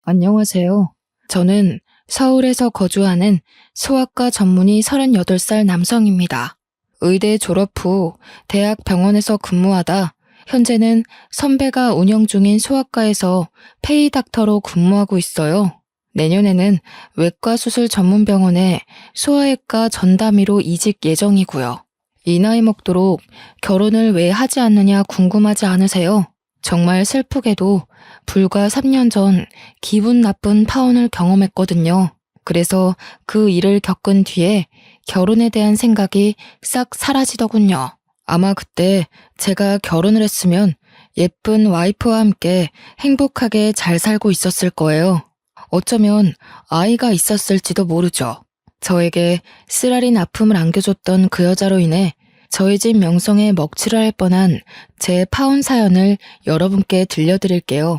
안녕하세요. 저는 서울에서 거주하는 소아과 전문의 38살 남성입니다. 의대 졸업 후 대학 병원에서 근무하다 현재는 선배가 운영 중인 소아과에서 페이 닥터로 근무하고 있어요. 내년에는 외과 수술 전문 병원에 소아외과 전담의로 이직 예정이고요. 이 나이 먹도록 결혼을 왜 하지 않느냐 궁금하지 않으세요? 정말 슬프게도 불과 3년 전 기분 나쁜 파혼을 경험했거든요. 그래서 그 일을 겪은 뒤에 결혼에 대한 생각이 싹 사라지더군요. 아마 그때 제가 결혼을 했으면 예쁜 와이프와 함께 행복하게 잘 살고 있었을 거예요. 어쩌면 아이가 있었을지도 모르죠. 저에게 쓰라린 아픔을 안겨줬던 그 여자로 인해 저희 집 명성에 먹칠을 할 뻔한 제 파혼 사연을 여러분께 들려드릴게요.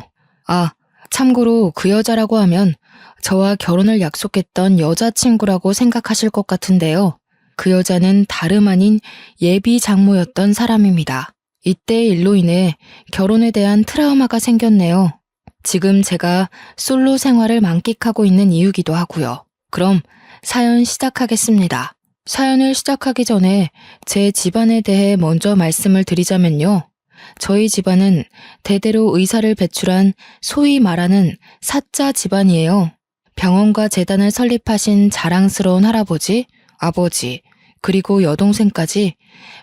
참고로 그 여자라고 하면 저와 결혼을 약속했던 여자친구라고 생각하실 것 같은데요. 그 여자는 다름 아닌 예비 장모였던 사람입니다. 이때의 일로 인해 결혼에 대한 트라우마가 생겼네요. 지금 제가 솔로 생활을 만끽하고 있는 이유기도 하고요. 그럼 사연 시작하겠습니다. 사연을 시작하기 전에 제 집안에 대해 먼저 말씀을 드리자면요. 저희 집안은 대대로 의사를 배출한 소위 말하는 사자 집안이에요. 병원과 재단을 설립하신 자랑스러운 할아버지, 아버지, 그리고 여동생까지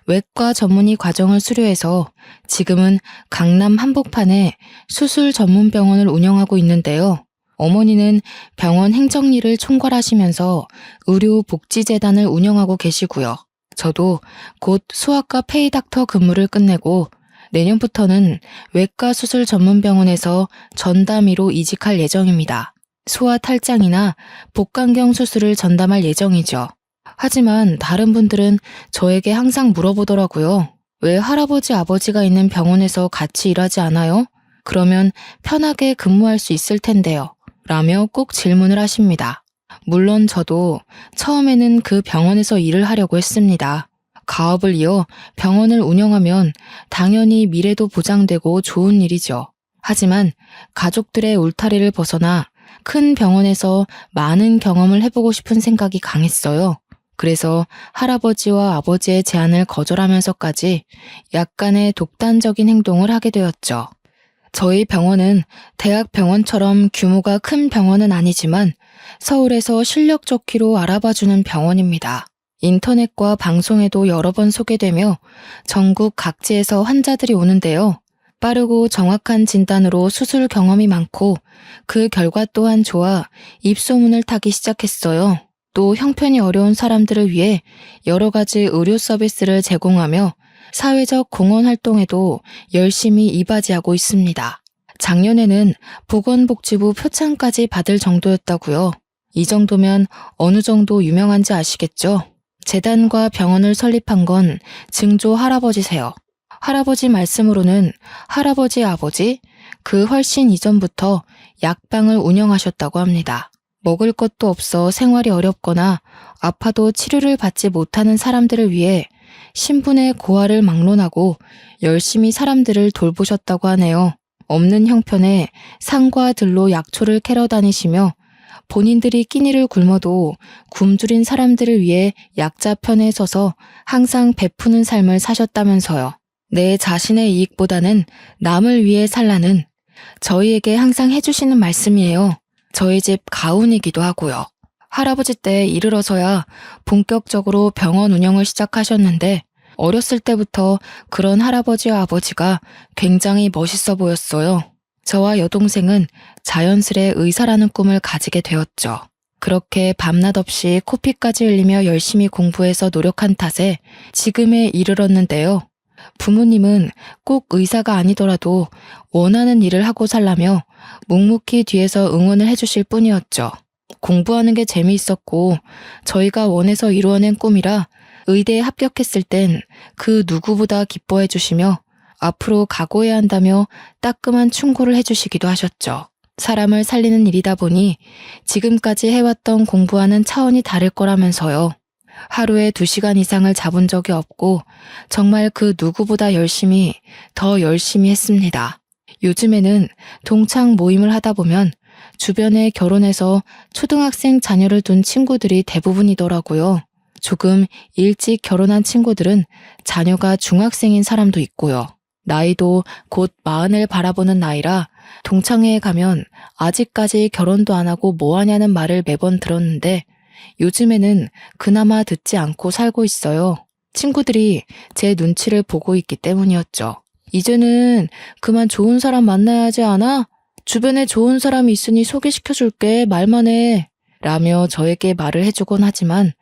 외과 전문의 과정을 수료해서 지금은 강남 한복판에 수술 전문 병원을 운영하고 있는데요. 어머니는 병원 행정일을 총괄하시면서 의료복지재단을 운영하고 계시고요. 저도 곧 소아과 페이닥터 근무를 끝내고 내년부터는 외과 수술 전문병원에서 전담의로 이직할 예정입니다. 소아 탈장이나 복강경 수술을 전담할 예정이죠. 하지만 다른 분들은 저에게 항상 물어보더라고요. 왜 할아버지 아버지가 있는 병원에서 같이 일하지 않아요? 그러면 편하게 근무할 수 있을 텐데요. 라며 꼭 질문을 하십니다. 물론 저도 처음에는 그 병원에서 일을 하려고 했습니다. 가업을 이어 병원을 운영하면 당연히 미래도 보장되고 좋은 일이죠. 하지만 가족들의 울타리를 벗어나 큰 병원에서 많은 경험을 해보고 싶은 생각이 강했어요. 그래서 할아버지와 아버지의 제안을 거절하면서까지 약간의 독단적인 행동을 하게 되었죠. 저희 병원은 대학병원처럼 규모가 큰 병원은 아니지만 서울에서 실력 좋기로 알아봐주는 병원입니다. 인터넷과 방송에도 여러 번 소개되며 전국 각지에서 환자들이 오는데요. 빠르고 정확한 진단으로 수술 경험이 많고 그 결과 또한 좋아 입소문을 타기 시작했어요. 또 형편이 어려운 사람들을 위해 여러 가지 의료 서비스를 제공하며 사회적 공헌 활동에도 열심히 이바지하고 있습니다. 작년에는 보건복지부 표창까지 받을 정도였다고요. 이 정도면 어느 정도 유명한지 아시겠죠? 재단과 병원을 설립한 건 증조 할아버지세요. 할아버지 말씀으로는 할아버지 아버지, 그 훨씬 이전부터 약방을 운영하셨다고 합니다. 먹을 것도 없어 생활이 어렵거나 아파도 치료를 받지 못하는 사람들을 위해 신분의 고하를 막론하고 열심히 사람들을 돌보셨다고 하네요. 없는 형편에 상과 들로 약초를 캐러 다니시며 본인들이 끼니를 굶어도 굶주린 사람들을 위해 약자 편에 서서 항상 베푸는 삶을 사셨다면서요. 내 자신의 이익보다는 남을 위해 살라는 저희에게 항상 해주시는 말씀이에요. 저희 집 가훈이기도 하고요. 할아버지 때 이르러서야 본격적으로 병원 운영을 시작하셨는데 어렸을 때부터 그런 할아버지와 아버지가 굉장히 멋있어 보였어요. 저와 여동생은 자연스레 의사라는 꿈을 가지게 되었죠. 그렇게 밤낮 없이 코피까지 흘리며 열심히 공부해서 노력한 탓에 지금에 이르렀는데요. 부모님은 꼭 의사가 아니더라도 원하는 일을 하고 살라며 묵묵히 뒤에서 응원을 해주실 뿐이었죠. 공부하는 게 재미있었고 저희가 원해서 이루어낸 꿈이라 의대에 합격했을 땐 그 누구보다 기뻐해 주시며 앞으로 각오해야 한다며 따끔한 충고를 해주시기도 하셨죠. 사람을 살리는 일이다 보니 지금까지 해왔던 공부와는 차원이 다를 거라면서요. 하루에 2시간 이상을 잡은 적이 없고 정말 그 누구보다 더 열심히 했습니다. 요즘에는 동창 모임을 하다 보면 주변에 결혼해서 초등학생 자녀를 둔 친구들이 대부분이더라고요. 조금 일찍 결혼한 친구들은 자녀가 중학생인 사람도 있고요. 나이도 곧 40을 바라보는 나이라 동창회에 가면 아직까지 결혼도 안 하고 뭐 하냐는 말을 매번 들었는데 요즘에는 그나마 듣지 않고 살고 있어요. 친구들이 제 눈치를 보고 있기 때문이었죠. 이제는 그만 좋은 사람 만나야 하지 않아? 주변에 좋은 사람이 있으니 소개시켜줄게, 말만 해. 라며 저에게 말을 해주곤 하지만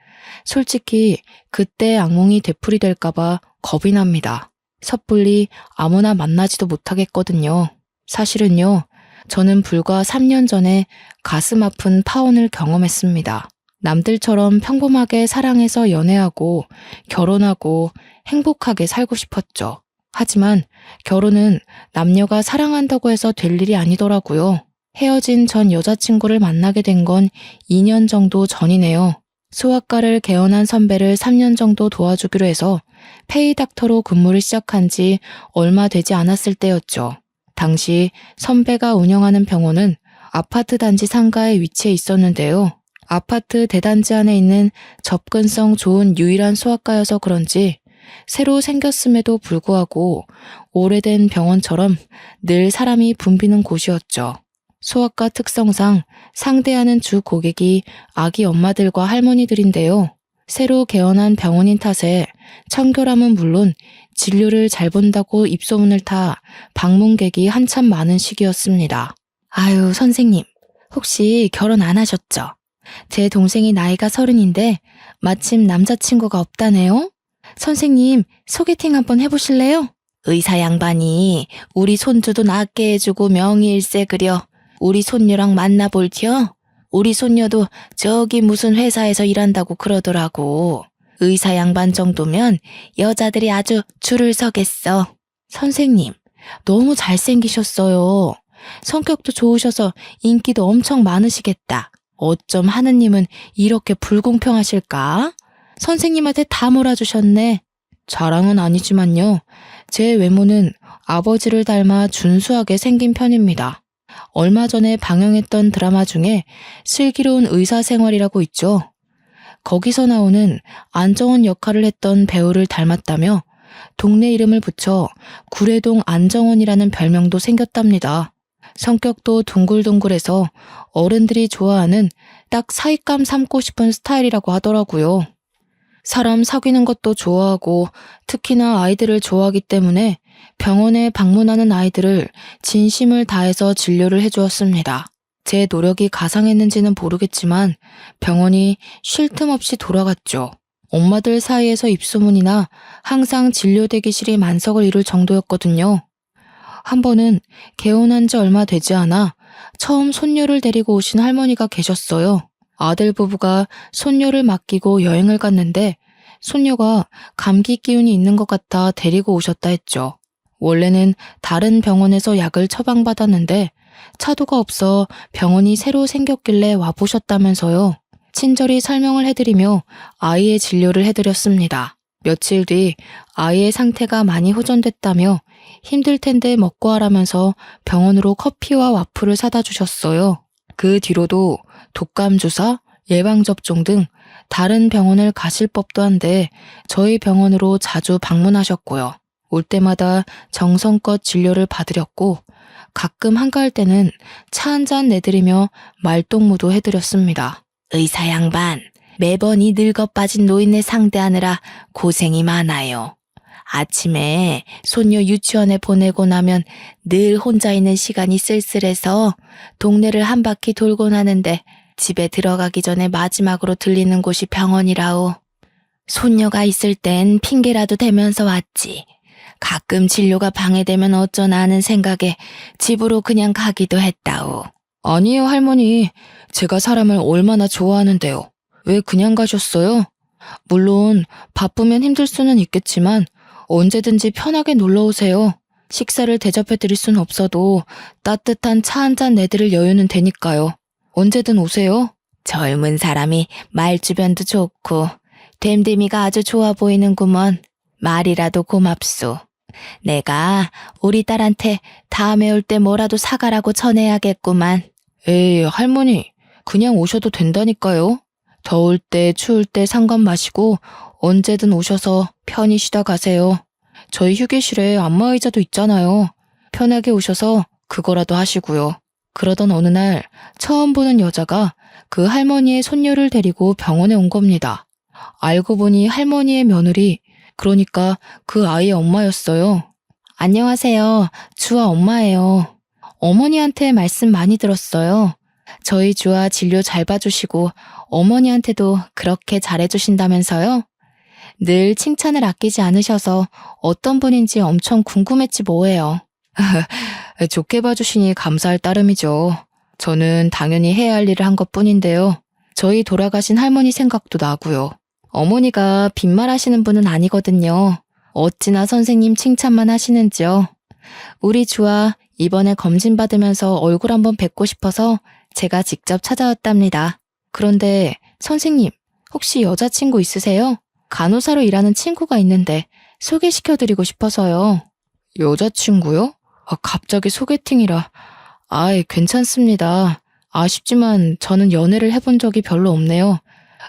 솔직히 그때 악몽이 되풀이될까봐 겁이 납니다. 섣불리 아무나 만나지도 못하겠거든요. 사실은요, 저는 불과 3년 전에 가슴 아픈 파혼을 경험했습니다. 남들처럼 평범하게 사랑해서 연애하고 결혼하고 행복하게 살고 싶었죠. 하지만 결혼은 남녀가 사랑한다고 해서 될 일이 아니더라고요. 헤어진 전 여자친구를 만나게 된 건 2년 정도 전이네요. 소아과를 개원한 선배를 3년 정도 도와주기로 해서 페이닥터로 근무를 시작한 지 얼마 되지 않았을 때였죠. 당시 선배가 운영하는 병원은 아파트 단지 상가에 위치해 있었는데요. 아파트 대단지 안에 있는 접근성 좋은 유일한 소아과여서 그런지 새로 생겼음에도 불구하고 오래된 병원처럼 늘 사람이 붐비는 곳이었죠. 소아과 특성상 상대하는 주 고객이 아기 엄마들과 할머니들인데요. 새로 개원한 병원인 탓에 청결함은 물론 진료를 잘 본다고 입소문을 타 방문객이 한참 많은 시기였습니다. 아유, 선생님, 혹시 결혼 안 하셨죠? 제 동생이 나이가 30인데 마침 남자친구가 없다네요? 선생님, 소개팅 한번 해보실래요? 의사 양반이 우리 손주도 낫게 해주고 명의일세 그려 우리 손녀랑 만나볼티요? 우리 손녀도 저기 무슨 회사에서 일한다고 그러더라고. 의사 양반 정도면 여자들이 아주 줄을 서겠어. 선생님, 너무 잘생기셨어요. 성격도 좋으셔서 인기도 엄청 많으시겠다. 어쩜 하느님은 이렇게 불공평하실까? 선생님한테 다 몰아주셨네. 자랑은 아니지만요. 제 외모는 아버지를 닮아 준수하게 생긴 편입니다. 얼마 전에 방영했던 드라마 중에 슬기로운 의사생활이라고 있죠. 거기서 나오는 안정원 역할을 했던 배우를 닮았다며 동네 이름을 붙여 구례동 안정원이라는 별명도 생겼답니다. 성격도 둥글둥글해서 어른들이 좋아하는 딱 사윗감 삼고 싶은 스타일이라고 하더라고요. 사람 사귀는 것도 좋아하고 특히나 아이들을 좋아하기 때문에 병원에 방문하는 아이들을 진심을 다해서 진료를 해주었습니다. 제 노력이 가상했는지는 모르겠지만 병원이 쉴 틈 없이 돌아갔죠. 엄마들 사이에서 입소문이나 항상 진료 대기실이 만석을 이룰 정도였거든요. 한 번은 개원한 지 얼마 되지 않아 처음 손녀를 데리고 오신 할머니가 계셨어요. 아들 부부가 손녀를 맡기고 여행을 갔는데 손녀가 감기 기운이 있는 것 같아 데리고 오셨다 했죠. 원래는 다른 병원에서 약을 처방받았는데 차도가 없어 병원이 새로 생겼길래 와보셨다면서요. 친절히 설명을 해드리며 아이의 진료를 해드렸습니다. 며칠 뒤 아이의 상태가 많이 호전됐다며 힘들 텐데 먹고 하라면서 병원으로 커피와 와플을 사다 주셨어요. 그 뒤로도 독감 주사, 예방접종 등 다른 병원을 가실 법도 한데 저희 병원으로 자주 방문하셨고요. 올 때마다 정성껏 진료를 받으렸고 가끔 한가할 때는 차 한 잔 내드리며 말동무도 해드렸습니다. 의사 양반, 매번 이 늙어 빠진 노인네 상대하느라 고생이 많아요. 아침에 손녀 유치원에 보내고 나면 늘 혼자 있는 시간이 쓸쓸해서 동네를 한 바퀴 돌곤 하는데 집에 들어가기 전에 마지막으로 들리는 곳이 병원이라오. 손녀가 있을 땐 핑계라도 대면서 왔지. 가끔 진료가 방해되면 어쩌나 하는 생각에 집으로 그냥 가기도 했다오. 아니에요, 할머니. 제가 사람을 얼마나 좋아하는데요. 왜 그냥 가셨어요? 물론 바쁘면 힘들 수는 있겠지만 언제든지 편하게 놀러 오세요. 식사를 대접해드릴 순 없어도 따뜻한 차 한 잔 내드릴 여유는 되니까요. 언제든 오세요. 젊은 사람이 말주변도 좋고 됨됨이가 아주 좋아 보이는구먼. 말이라도 고맙소. 내가 우리 딸한테 다음에 올 때 뭐라도 사가라고 전해야겠구만. 에이, 할머니, 그냥 오셔도 된다니까요. 더울 때, 추울 때 상관 마시고 언제든 오셔서 편히 쉬다 가세요. 저희 휴게실에 안마의자도 있잖아요. 편하게 오셔서 그거라도 하시고요. 그러던 어느 날 처음 보는 여자가 그 할머니의 손녀를 데리고 병원에 온 겁니다. 알고 보니 할머니의 며느리, 그러니까 그 아이의 엄마였어요. 안녕하세요. 주아 엄마예요. 어머니한테 말씀 많이 들었어요. 저희 주아 진료 잘 봐주시고 어머니한테도 그렇게 잘해주신다면서요? 늘 칭찬을 아끼지 않으셔서 어떤 분인지 엄청 궁금했지 뭐예요. 좋게 봐주시니 감사할 따름이죠. 저는 당연히 해야 할 일을 한 것뿐인데요. 저희 돌아가신 할머니 생각도 나고요. 어머니가 빈말하시는 분은 아니거든요. 어찌나 선생님 칭찬만 하시는지요. 우리 주아 이번에 검진 받으면서 얼굴 한번 뵙고 싶어서 제가 직접 찾아왔답니다. 그런데 선생님, 혹시 여자친구 있으세요? 간호사로 일하는 친구가 있는데 소개시켜드리고 싶어서요. 여자친구요? 갑자기 소개팅이라. 아이, 괜찮습니다. 아쉽지만 저는 연애를 해본 적이 별로 없네요.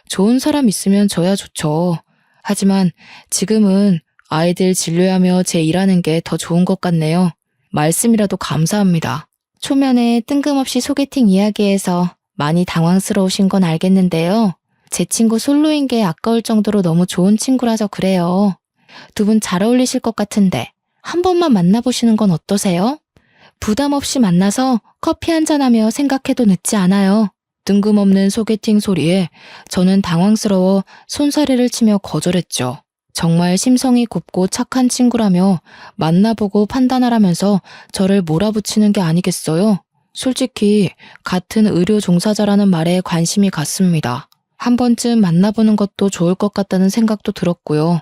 좋은 사람 있으면 저야 좋죠. 하지만 지금은 아이들 진료하며 제 일하는 게 더 좋은 것 같네요. 말씀이라도 감사합니다. 초면에 뜬금없이 소개팅 이야기에서 많이 당황스러우신 건 알겠는데요. 제 친구 솔로인 게 아까울 정도로 너무 좋은 친구라서 그래요. 두 분 잘 어울리실 것 같은데 한 번만 만나보시는 건 어떠세요? 부담 없이 만나서 커피 한잔하며 생각해도 늦지 않아요. 뜬금없는 소개팅 소리에 저는 당황스러워 손사래를 치며 거절했죠. 정말 심성이 곱고 착한 친구라며 만나보고 판단하라면서 저를 몰아붙이는 게 아니겠어요? 솔직히 같은 의료 종사자라는 말에 관심이 갔습니다. 한 번쯤 만나보는 것도 좋을 것 같다는 생각도 들었고요.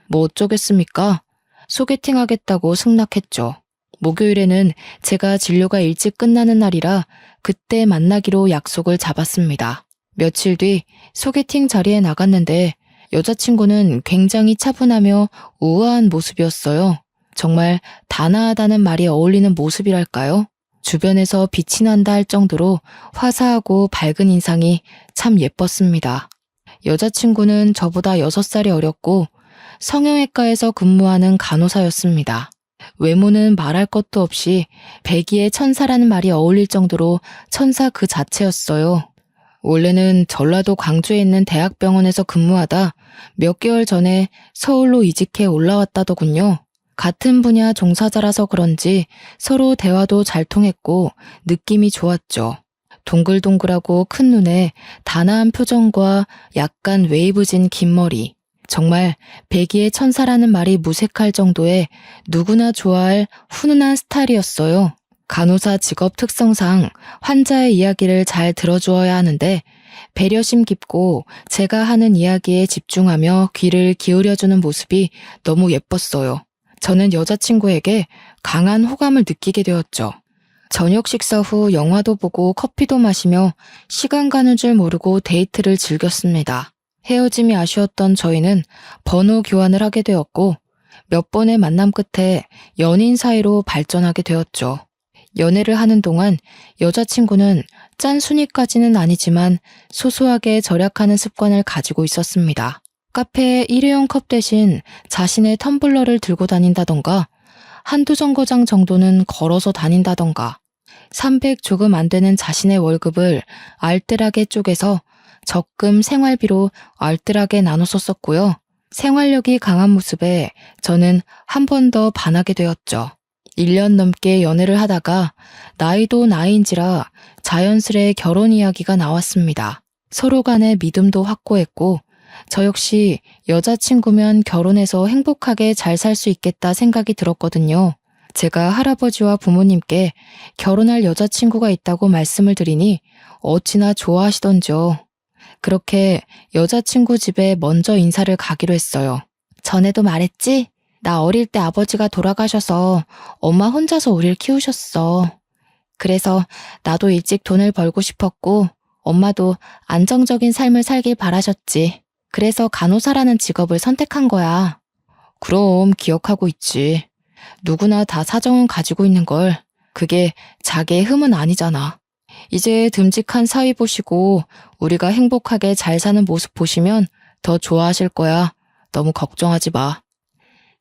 뭐 어쩌겠습니까? 소개팅 하겠다고 승낙했죠. 목요일에는 제가 진료가 일찍 끝나는 날이라 그때 만나기로 약속을 잡았습니다. 며칠 뒤 소개팅 자리에 나갔는데 여자친구는 굉장히 차분하며 우아한 모습이었어요. 정말 단아하다는 말이 어울리는 모습이랄까요? 주변에서 빛이 난다 할 정도로 화사하고 밝은 인상이 참 예뻤습니다. 여자친구는 저보다 6살이 어렸고 성형외과에서 근무하는 간호사였습니다. 외모는 말할 것도 없이 백이의 천사라는 말이 어울릴 정도로 천사 그 자체였어요. 원래는 전라도 광주에 있는 대학병원에서 근무하다 몇 개월 전에 서울로 이직해 올라왔다더군요. 같은 분야 종사자라서 그런지 서로 대화도 잘 통했고 느낌이 좋았죠. 동글동글하고 큰 눈에 단아한 표정과 약간 웨이브진 긴 머리. 정말 백이의 천사라는 말이 무색할 정도의 누구나 좋아할 훈훈한 스타일이었어요. 간호사 직업 특성상 환자의 이야기를 잘 들어주어야 하는데 배려심 깊고 제가 하는 이야기에 집중하며 귀를 기울여주는 모습이 너무 예뻤어요. 저는 여자친구에게 강한 호감을 느끼게 되었죠. 저녁 식사 후 영화도 보고 커피도 마시며 시간 가는 줄 모르고 데이트를 즐겼습니다. 헤어짐이 아쉬웠던 저희는 번호 교환을 하게 되었고 몇 번의 만남 끝에 연인 사이로 발전하게 되었죠. 연애를 하는 동안 여자친구는 짠순이까지는 아니지만 소소하게 절약하는 습관을 가지고 있었습니다. 카페에 일회용 컵 대신 자신의 텀블러를 들고 다닌다던가 한두 정거장 정도는 걸어서 다닌다던가 300 조금 안 되는 자신의 월급을 알뜰하게 쪼개서 적금 생활비로 알뜰하게 나눠서 썼고요. 생활력이 강한 모습에 저는 한 번 더 반하게 되었죠. 1년 넘게 연애를 하다가 나이도 나이인지라 자연스레 결혼 이야기가 나왔습니다. 서로 간의 믿음도 확고했고 저 역시 여자친구면 결혼해서 행복하게 잘 살 수 있겠다 생각이 들었거든요. 제가 할아버지와 부모님께 결혼할 여자친구가 있다고 말씀을 드리니 어찌나 좋아하시던지요. 그렇게 여자친구 집에 먼저 인사를 가기로 했어요. 전에도 말했지? 나 어릴 때 아버지가 돌아가셔서 엄마 혼자서 우릴 키우셨어. 그래서 나도 일찍 돈을 벌고 싶었고 엄마도 안정적인 삶을 살길 바라셨지. 그래서 간호사라는 직업을 선택한 거야. 그럼 기억하고 있지. 누구나 다 사정은 가지고 있는 걸. 그게 자기의 흠은 아니잖아. 이제 듬직한 사위 보시고 우리가 행복하게 잘 사는 모습 보시면 더 좋아하실 거야. 너무 걱정하지 마.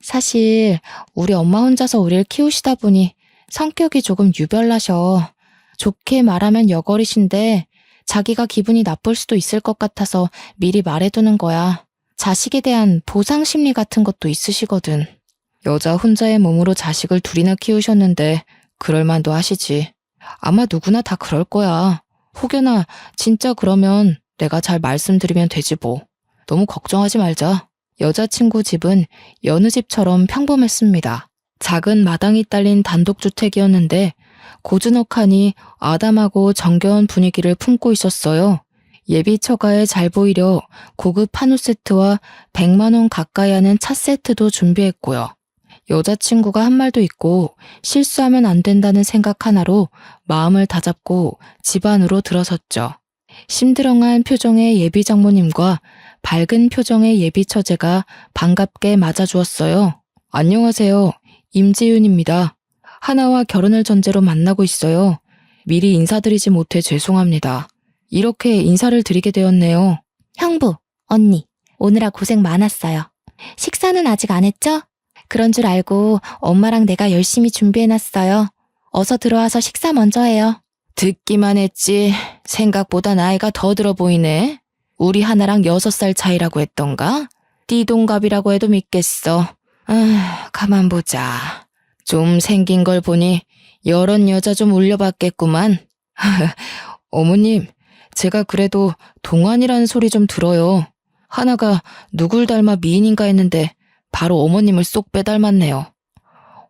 사실 우리 엄마 혼자서 우리를 키우시다 보니 성격이 조금 유별나셔. 좋게 말하면 여걸이신데 자기가 기분이 나쁠 수도 있을 것 같아서 미리 말해두는 거야. 자식에 대한 보상 심리 같은 것도 있으시거든. 여자 혼자의 몸으로 자식을 둘이나 키우셨는데 그럴만도 하시지. 아마 누구나 다 그럴 거야. 혹여나 진짜 그러면 내가 잘 말씀드리면 되지 뭐. 너무 걱정하지 말자. 여자친구 집은 여느 집처럼 평범했습니다. 작은 마당이 딸린 단독주택이었는데 고즈넉하니 아담하고 정겨운 분위기를 품고 있었어요. 예비 처가에 잘 보이려 고급 한우 세트와 100만 원 가까이 하는 차 세트도 준비했고요. 여자친구가 한 말도 있고 실수하면 안 된다는 생각 하나로 마음을 다잡고 집 안으로 들어섰죠. 심드렁한 표정의 예비 장모님과 밝은 표정의 예비 처제가 반갑게 맞아주었어요. 안녕하세요. 임지윤입니다. 하나와 결혼을 전제로 만나고 있어요. 미리 인사드리지 못해 죄송합니다. 이렇게 인사를 드리게 되었네요. 형부, 언니, 오느라 고생 많았어요. 식사는 아직 안 했죠? 그런 줄 알고 엄마랑 내가 열심히 준비해놨어요. 어서 들어와서 식사 먼저 해요. 듣기만 했지 생각보다 나이가 더 들어 보이네. 우리 하나랑 6살 차이라고 했던가? 띠동갑이라고 해도 믿겠어. 가만 보자. 좀 생긴 걸 보니 여럿 여자 좀 울려봤겠구만. 어머님, 제가 그래도 동안이라는 소리 좀 들어요. 하나가 누굴 닮아 미인인가 했는데 바로 어머님을 쏙 빼닮았네요.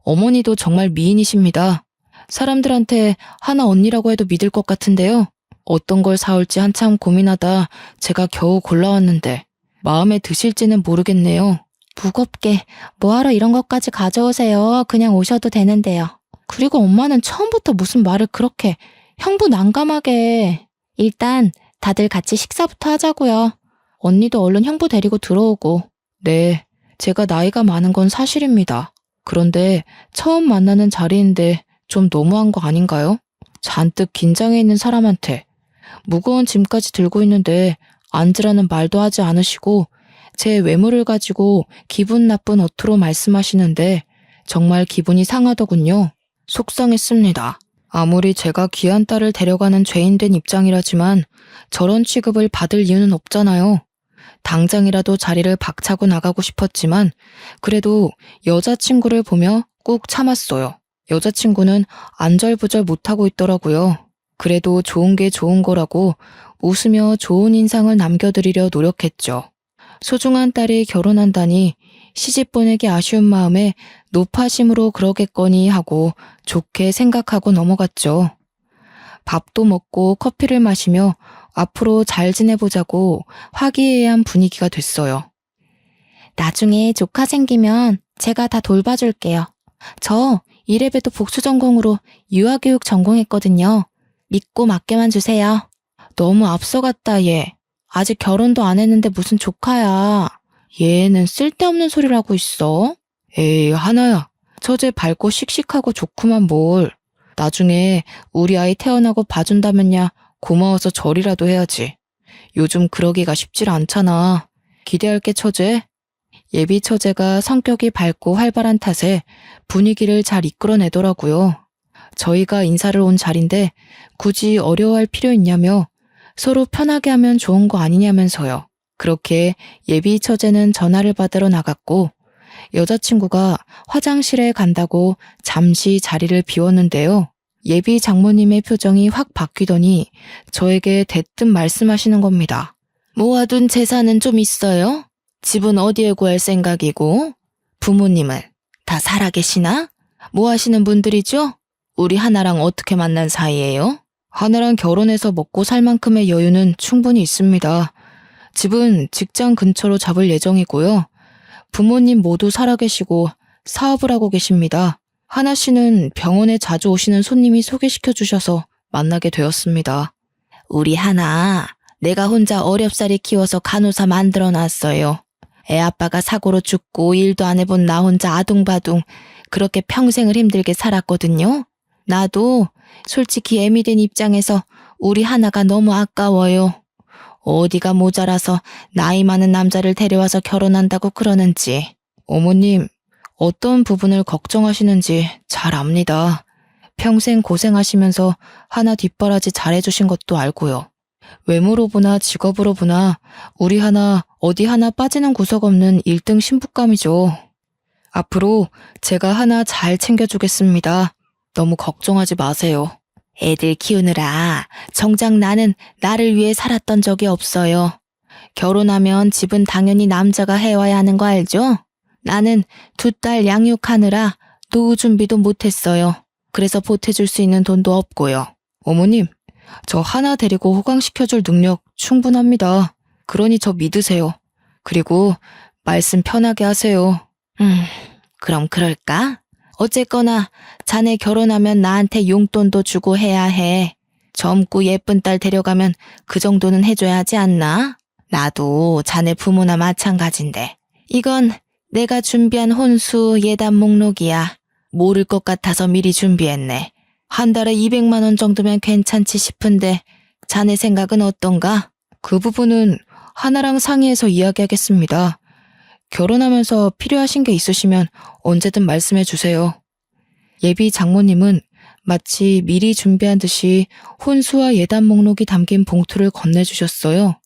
어머니도 정말 미인이십니다. 사람들한테 하나 언니라고 해도 믿을 것 같은데요. 어떤 걸 사올지 한참 고민하다 제가 겨우 골라왔는데 마음에 드실지는 모르겠네요. 무겁게 뭐하러 이런 것까지 가져오세요. 그냥 오셔도 되는데요. 그리고 엄마는 처음부터 무슨 말을 그렇게 형부 난감하게. 일단 다들 같이 식사부터 하자고요. 언니도 얼른 형부 데리고 들어오고. 네, 제가 나이가 많은 건 사실입니다. 그런데 처음 만나는 자리인데 좀 너무한 거 아닌가요? 잔뜩 긴장해 있는 사람한테 무거운 짐까지 들고 있는데 앉으라는 말도 하지 않으시고 제 외모를 가지고 기분 나쁜 어투로 말씀하시는데 정말 기분이 상하더군요. 속상했습니다. 아무리 제가 귀한 딸을 데려가는 죄인된 입장이라지만 저런 취급을 받을 이유는 없잖아요. 당장이라도 자리를 박차고 나가고 싶었지만 그래도 여자친구를 보며 꾹 참았어요. 여자친구는 안절부절 못하고 있더라고요. 그래도 좋은 게 좋은 거라고 웃으며 좋은 인상을 남겨드리려 노력했죠. 소중한 딸이 결혼한다니 시집 보내기 아쉬운 마음에 노파심으로 그러겠거니 하고 좋게 생각하고 넘어갔죠. 밥도 먹고 커피를 마시며 앞으로 잘 지내보자고 화기애애한 분위기가 됐어요. 나중에 조카 생기면 제가 다 돌봐줄게요. 저 이래봬도 복수 전공으로 유아교육 전공했거든요. 믿고 맡겨만 주세요. 너무 앞서갔다 얘. 아직 결혼도 안 했는데 무슨 조카야. 얘는 쓸데없는 소리를 하고 있어. 에이 하나야. 처제 밝고 씩씩하고 좋구만 뭘. 나중에 우리 아이 태어나고 봐준다면야 고마워서 절이라도 해야지. 요즘 그러기가 쉽질 않잖아. 기대할게 처제. 예비 처제가 성격이 밝고 활발한 탓에 분위기를 잘 이끌어내더라고요. 저희가 인사를 온 자리인데 굳이 어려워할 필요 있냐며 서로 편하게 하면 좋은 거 아니냐면서요. 그렇게 예비 처제는 전화를 받으러 나갔고 여자친구가 화장실에 간다고 잠시 자리를 비웠는데요. 예비 장모님의 표정이 확 바뀌더니 저에게 대뜸 말씀하시는 겁니다. 모아둔 재산은 좀 있어요? 집은 어디에 구할 생각이고? 부모님은 다 살아계시나? 뭐 하시는 분들이죠? 우리 하나랑 어떻게 만난 사이예요? 하나랑 결혼해서 먹고 살 만큼의 여유는 충분히 있습니다. 집은 직장 근처로 잡을 예정이고요. 부모님 모두 살아계시고 사업을 하고 계십니다. 하나 씨는 병원에 자주 오시는 손님이 소개시켜 주셔서 만나게 되었습니다. 우리 하나, 내가 혼자 어렵사리 키워서 간호사 만들어 놨어요. 애 아빠가 사고로 죽고 일도 안 해본 나 혼자 아둥바둥 그렇게 평생을 힘들게 살았거든요. 나도 솔직히 애미 된 입장에서 우리 하나가 너무 아까워요. 어디가 모자라서 나이 많은 남자를 데려와서 결혼한다고 그러는지. 어머님, 어떤 부분을 걱정하시는지 잘 압니다. 평생 고생하시면서 하나 뒷바라지 잘해주신 것도 알고요. 외모로 보나 직업으로 보나 우리 하나 어디 하나 빠지는 구석 없는 1등 신부감이죠. 앞으로 제가 하나 잘 챙겨주겠습니다. 너무 걱정하지 마세요. 애들 키우느라 정작 나는 나를 위해 살았던 적이 없어요. 결혼하면 집은 당연히 남자가 해와야 하는 거 알죠? 나는 2딸 양육하느라 노후 준비도 못했어요. 그래서 보태줄 수 있는 돈도 없고요. 어머님, 저 하나 데리고 호강시켜줄 능력 충분합니다. 그러니 저 믿으세요. 그리고 말씀 편하게 하세요. 그럼 그럴까? 어쨌거나 자네 결혼하면 나한테 용돈도 주고 해야 해. 젊고 예쁜 딸 데려가면 그 정도는 해줘야 하지 않나? 나도 자네 부모나 마찬가지인데. 이건 내가 준비한 혼수 예단 목록이야. 모를 것 같아서 미리 준비했네. 한 달에 200만 원 정도면 괜찮지 싶은데 자네 생각은 어떤가? 그 부분은 하나랑 상의해서 이야기하겠습니다. 결혼하면서 필요하신 게 있으시면 언제든 말씀해 주세요. 예비 장모님은 마치 미리 준비한 듯이 혼수와 예단 목록이 담긴 봉투를 건네주셨어요.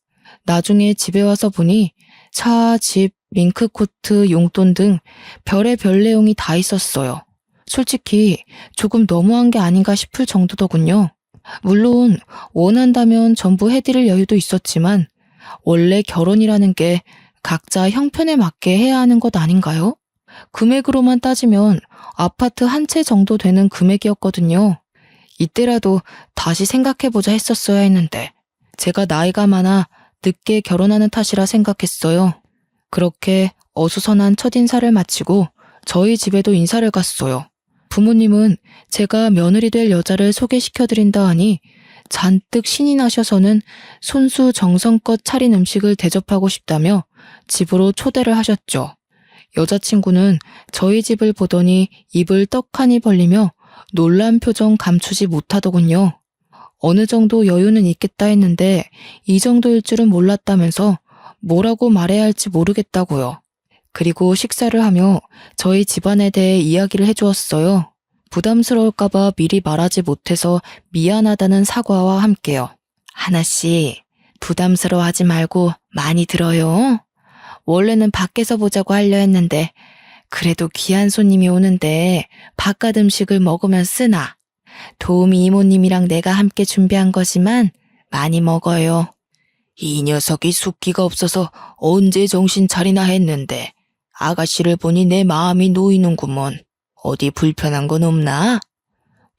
나중에 집에 와서 보니 차, 집, 밍크코트, 용돈 등 별의별 내용이 다 있었어요. 솔직히 조금 너무한 게 아닌가 싶을 정도더군요. 물론 원한다면 전부 해드릴 여유도 있었지만 원래 결혼이라는 게 각자 형편에 맞게 해야 하는 것 아닌가요? 금액으로만 따지면 아파트 한 채 정도 되는 금액이었거든요. 이때라도 다시 생각해보자 했었어야 했는데 제가 나이가 많아 늦게 결혼하는 탓이라 생각했어요. 그렇게 어수선한 첫인사를 마치고 저희 집에도 인사를 갔어요. 부모님은 제가 며느리 될 여자를 소개시켜드린다 하니 잔뜩 신이 나셔서는 손수 정성껏 차린 음식을 대접하고 싶다며 집으로 초대를 하셨죠. 여자친구는 저희 집을 보더니 입을 떡하니 벌리며 놀란 표정 감추지 못하더군요. 어느 정도 여유는 있겠다 했는데 이 정도일 줄은 몰랐다면서 뭐라고 말해야 할지 모르겠다고요. 그리고 식사를 하며 저희 집안에 대해 이야기를 해주었어요. 부담스러울까봐 미리 말하지 못해서 미안하다는 사과와 함께요. 하나씨, 부담스러워하지 말고 많이 들어요. 원래는 밖에서 보자고 하려 했는데 그래도 귀한 손님이 오는데 바깥 음식을 먹으면 쓰나. 도우미 이모님이랑 내가 함께 준비한 거지만 많이 먹어요. 이 녀석이 숫기가 없어서 언제 정신 차리나 했는데 아가씨를 보니 내 마음이 놓이는구먼. 어디 불편한 건 없나?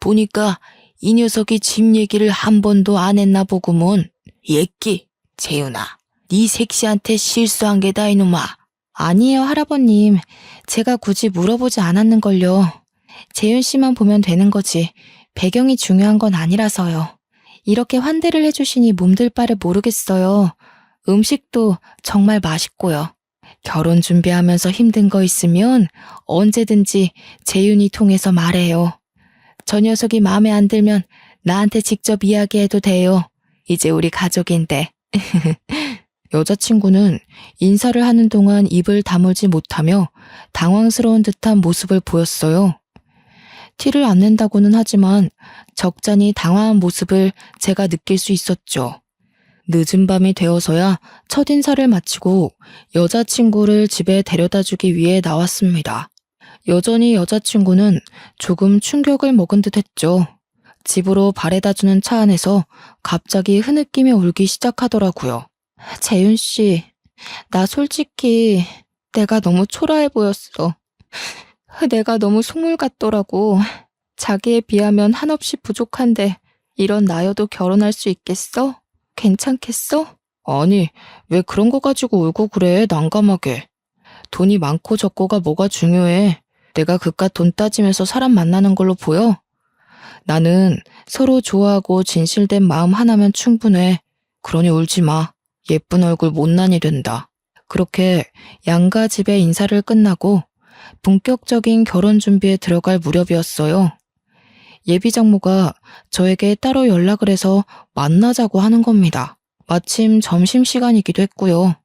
보니까 이 녀석이 집 얘기를 한 번도 안 했나 보구먼. 예끼, 재윤아, 네 색시한테 실수한 게다 이놈아. 아니에요, 할아버님. 제가 굳이 물어보지 않았는걸요. 재윤 씨만 보면 되는 거지. 배경이 중요한 건 아니라서요. 이렇게 환대를 해주시니 몸둘 바를 모르겠어요. 음식도 정말 맛있고요. 결혼 준비하면서 힘든 거 있으면 언제든지 재윤이 통해서 말해요. 저 녀석이 마음에 안 들면 나한테 직접 이야기해도 돼요. 이제 우리 가족인데. 여자친구는 인사를 하는 동안 입을 다물지 못하며 당황스러운 듯한 모습을 보였어요. 티를 안 낸다고는 하지만 적잖이 당황한 모습을 제가 느낄 수 있었죠. 늦은 밤이 되어서야 첫인사를 마치고 여자친구를 집에 데려다 주기 위해 나왔습니다. 여전히 여자친구는 조금 충격을 먹은 듯 했죠. 집으로 바래다 주는 차 안에서 갑자기 흐느끼며 울기 시작하더라고요. 재윤 씨, 나 솔직히 내가 너무 초라해 보였어. 내가 너무 속물 같더라고. 자기에 비하면 한없이 부족한데 이런 나여도 결혼할 수 있겠어? 괜찮겠어? 아니, 왜 그런 거 가지고 울고 그래, 난감하게. 돈이 많고 적고가 뭐가 중요해. 내가 그깟 돈 따지면서 사람 만나는 걸로 보여? 나는 서로 좋아하고 진실된 마음 하나면 충분해. 그러니 울지 마. 예쁜 얼굴 못난이 된다. 그렇게 양가 집의 인사를 끝나고 본격적인 결혼 준비에 들어갈 무렵이었어요. 예비 장모가 저에게 따로 연락을 해서 만나자고 하는 겁니다. 마침 점심시간이기도 했고요.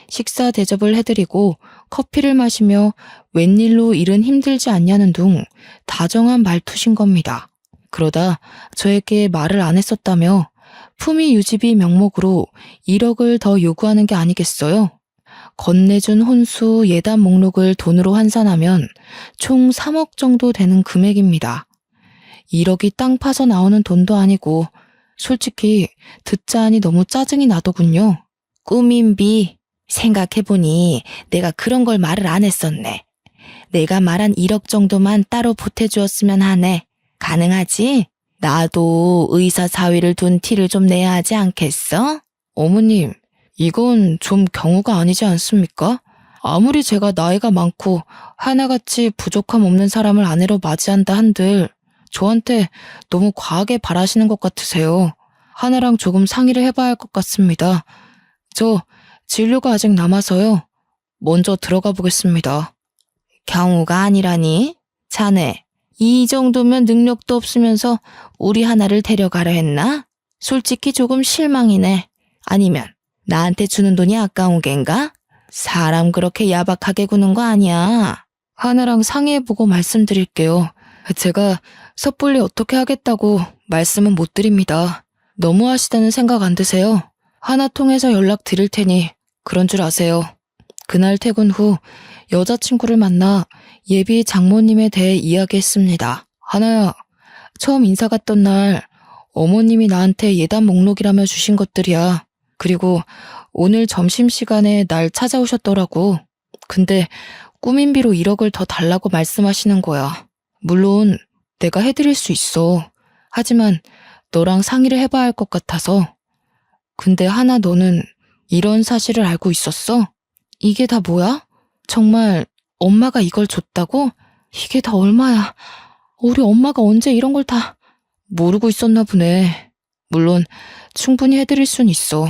식사 대접을 해드리고 커피를 마시며 웬일로 일은 힘들지 않냐는 둥 다정한 말투신 겁니다. 그러다 저에게 말을 안 했었다며 품위 유지비 명목으로 1억을 더 요구하는 게 아니겠어요? 건네준 혼수 예단 목록을 돈으로 환산하면 총 3억 정도 되는 금액입니다. 1억이 땅 파서 나오는 돈도 아니고 솔직히 듣자 하니 너무 짜증이 나더군요. 꾸민비 생각해보니 내가 그런 걸 말을 안 했었네. 내가 말한 1억 정도만 따로 보태주었으면 하네. 가능하지? 나도 의사 사위를 둔 티를 좀 내야 하지 않겠어? 어머님, 이건 좀 경우가 아니지 않습니까? 아무리 제가 나이가 많고 하나같이 부족함 없는 사람을 아내로 맞이한다 한들 저한테 너무 과하게 바라시는 것 같으세요. 하나랑 조금 상의를 해봐야 할 것 같습니다. 저 진료가 아직 남아서요. 먼저 들어가 보겠습니다. 경우가 아니라니? 자네, 이 정도면 능력도 없으면서 우리 하나를 데려가려 했나? 솔직히 조금 실망이네. 아니면 나한테 주는 돈이 아까운 겐가? 사람 그렇게 야박하게 구는 거 아니야. 하나랑 상의해보고 말씀드릴게요. 제가 섣불리 어떻게 하겠다고 말씀은 못 드립니다. 너무하시다는 생각 안 드세요? 하나 통해서 연락 드릴 테니 그런 줄 아세요. 그날 퇴근 후 여자친구를 만나 예비 장모님에 대해 이야기했습니다. 하나야, 처음 인사 갔던 날 어머님이 나한테 예단 목록이라며 주신 것들이야. 그리고 오늘 점심시간에 날 찾아오셨더라고. 근데 꾸민비로 1억을 더 달라고 말씀하시는 거야. 물론 내가 해드릴 수 있어. 하지만 너랑 상의를 해봐야 할 것 같아서. 근데 하나 너는 이런 사실을 알고 있었어? 이게 다 뭐야? 정말 엄마가 이걸 줬다고? 이게 다 얼마야? 우리 엄마가 언제 이런 걸 다 모르고 있었나 보네. 물론 충분히 해드릴 순 있어.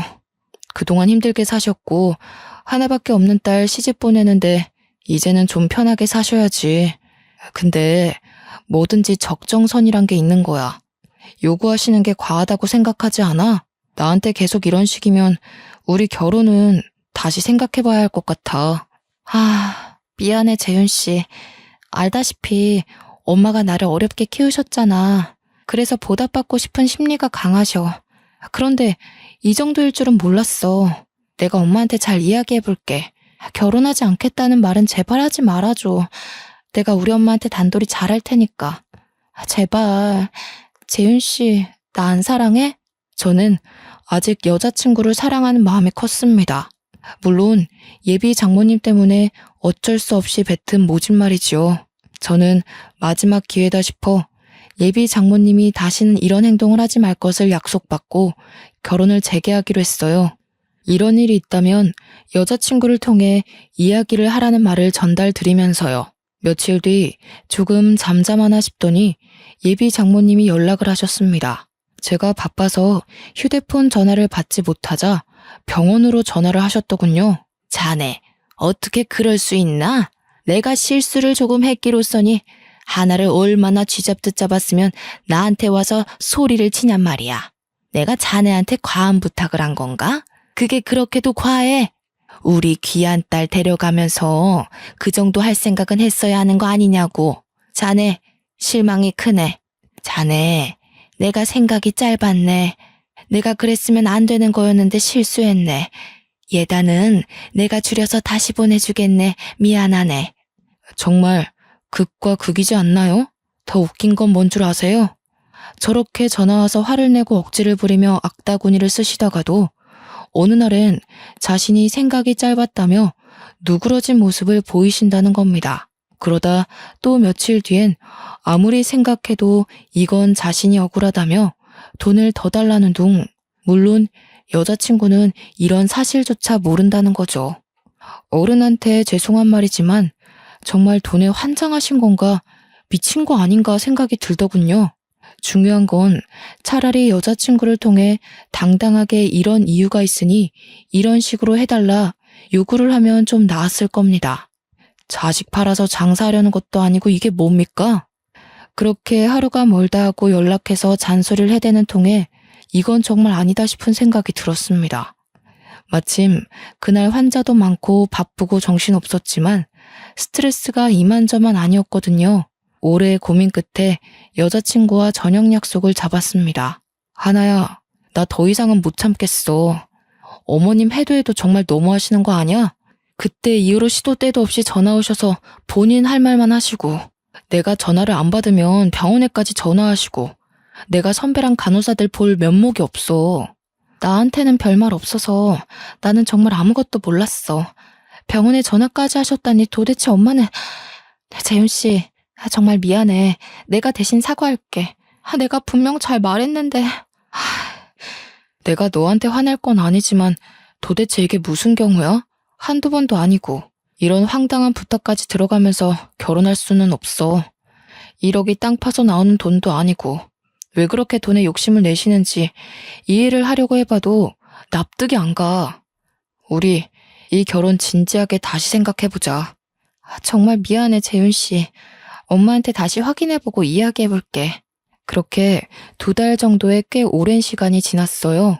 그동안 힘들게 사셨고 하나밖에 없는 딸 시집 보내는데 이제는 좀 편하게 사셔야지. 근데 뭐든지 적정선이란 게 있는 거야. 요구하시는 게 과하다고 생각하지 않아? 나한테 계속 이런 식이면 우리 결혼은 다시 생각해봐야 할 것 같아. 미안해 재윤 씨. 알다시피 엄마가 나를 어렵게 키우셨잖아. 그래서 보답받고 싶은 심리가 강하셔. 그런데 이 정도일 줄은 몰랐어. 내가 엄마한테 잘 이야기해볼게. 결혼하지 않겠다는 말은 제발 하지 말아줘. 내가 우리 엄마한테 단돌이 잘할 테니까. 제발. 재윤 씨, 나 안 사랑해? 저는 아직 여자친구를 사랑하는 마음이 컸습니다. 물론 예비 장모님 때문에 어쩔 수 없이 뱉은 모진말이지요. 저는 마지막 기회다 싶어 예비 장모님이 다시는 이런 행동을 하지 말 것을 약속받고 결혼을 재개하기로 했어요. 이런 일이 있다면 여자친구를 통해 이야기를 하라는 말을 전달드리면서요. 며칠 뒤 조금 잠잠하나 싶더니 예비 장모님이 연락을 하셨습니다. 제가 바빠서 휴대폰 전화를 받지 못하자 병원으로 전화를 하셨더군요. 자네, 어떻게 그럴 수 있나? 내가 실수를 조금 했기로써니 하나를 얼마나 쥐잡듯 잡았으면 나한테 와서 소리를 치냔 말이야. 내가 자네한테 과한 부탁을 한 건가? 그게 그렇게도 과해? 우리 귀한 딸 데려가면서 그 정도 할 생각은 했어야 하는 거 아니냐고. 자네, 실망이 크네. 자네, 내가 생각이 짧았네. 내가 그랬으면 안 되는 거였는데 실수했네. 예단은 내가 줄여서 다시 보내주겠네. 미안하네. 정말 극과 극이지 않나요? 더 웃긴 건 뭔 줄 아세요? 저렇게 전화와서 화를 내고 억지를 부리며 악다구니를 쓰시다가도 어느 날엔 자신이 생각이 짧았다며 누그러진 모습을 보이신다는 겁니다. 그러다 또 며칠 뒤엔 아무리 생각해도 이건 자신이 억울하다며 돈을 더 달라는 둥, 물론 여자친구는 이런 사실조차 모른다는 거죠. 어른한테 죄송한 말이지만 정말 돈에 환장하신 건가 미친 거 아닌가 생각이 들더군요. 중요한 건 차라리 여자친구를 통해 당당하게 이런 이유가 있으니 이런 식으로 해달라 요구를 하면 좀 나았을 겁니다. 자식 팔아서 장사하려는 것도 아니고 이게 뭡니까? 그렇게 하루가 멀다 하고 연락해서 잔소리를 해대는 통에 이건 정말 아니다 싶은 생각이 들었습니다. 마침 그날 환자도 많고 바쁘고 정신없었지만 스트레스가 이만저만 아니었거든요. 오래 고민 끝에 여자친구와 저녁 약속을 잡았습니다. 하나야, 나 더 이상은 못 참겠어. 어머님 해도 해도 정말 너무하시는 거 아니야? 그때 이후로 시도 때도 없이 전화 오셔서 본인 할 말만 하시고, 내가 전화를 안 받으면 병원에까지 전화하시고, 내가 선배랑 간호사들 볼 면목이 없어. 나한테는 별말 없어서 나는 정말 아무것도 몰랐어. 병원에 전화까지 하셨다니 도대체 엄마는... 재윤 씨, 정말 미안해. 내가 대신 사과할게. 내가 분명 잘 말했는데... 내가 너한테 화낼 건 아니지만 도대체 이게 무슨 경우야? 한두 번도 아니고 이런 황당한 부탁까지 들어가면서 결혼할 수는 없어. 1억이 땅 파서 나오는 돈도 아니고 왜 그렇게 돈에 욕심을 내시는지 이해를 하려고 해봐도 납득이 안 가. 우리 이 결혼 진지하게 다시 생각해보자. 정말 미안해, 재윤 씨. 엄마한테 다시 확인해보고 이야기해볼게. 그렇게 2달 정도의 꽤 오랜 시간이 지났어요.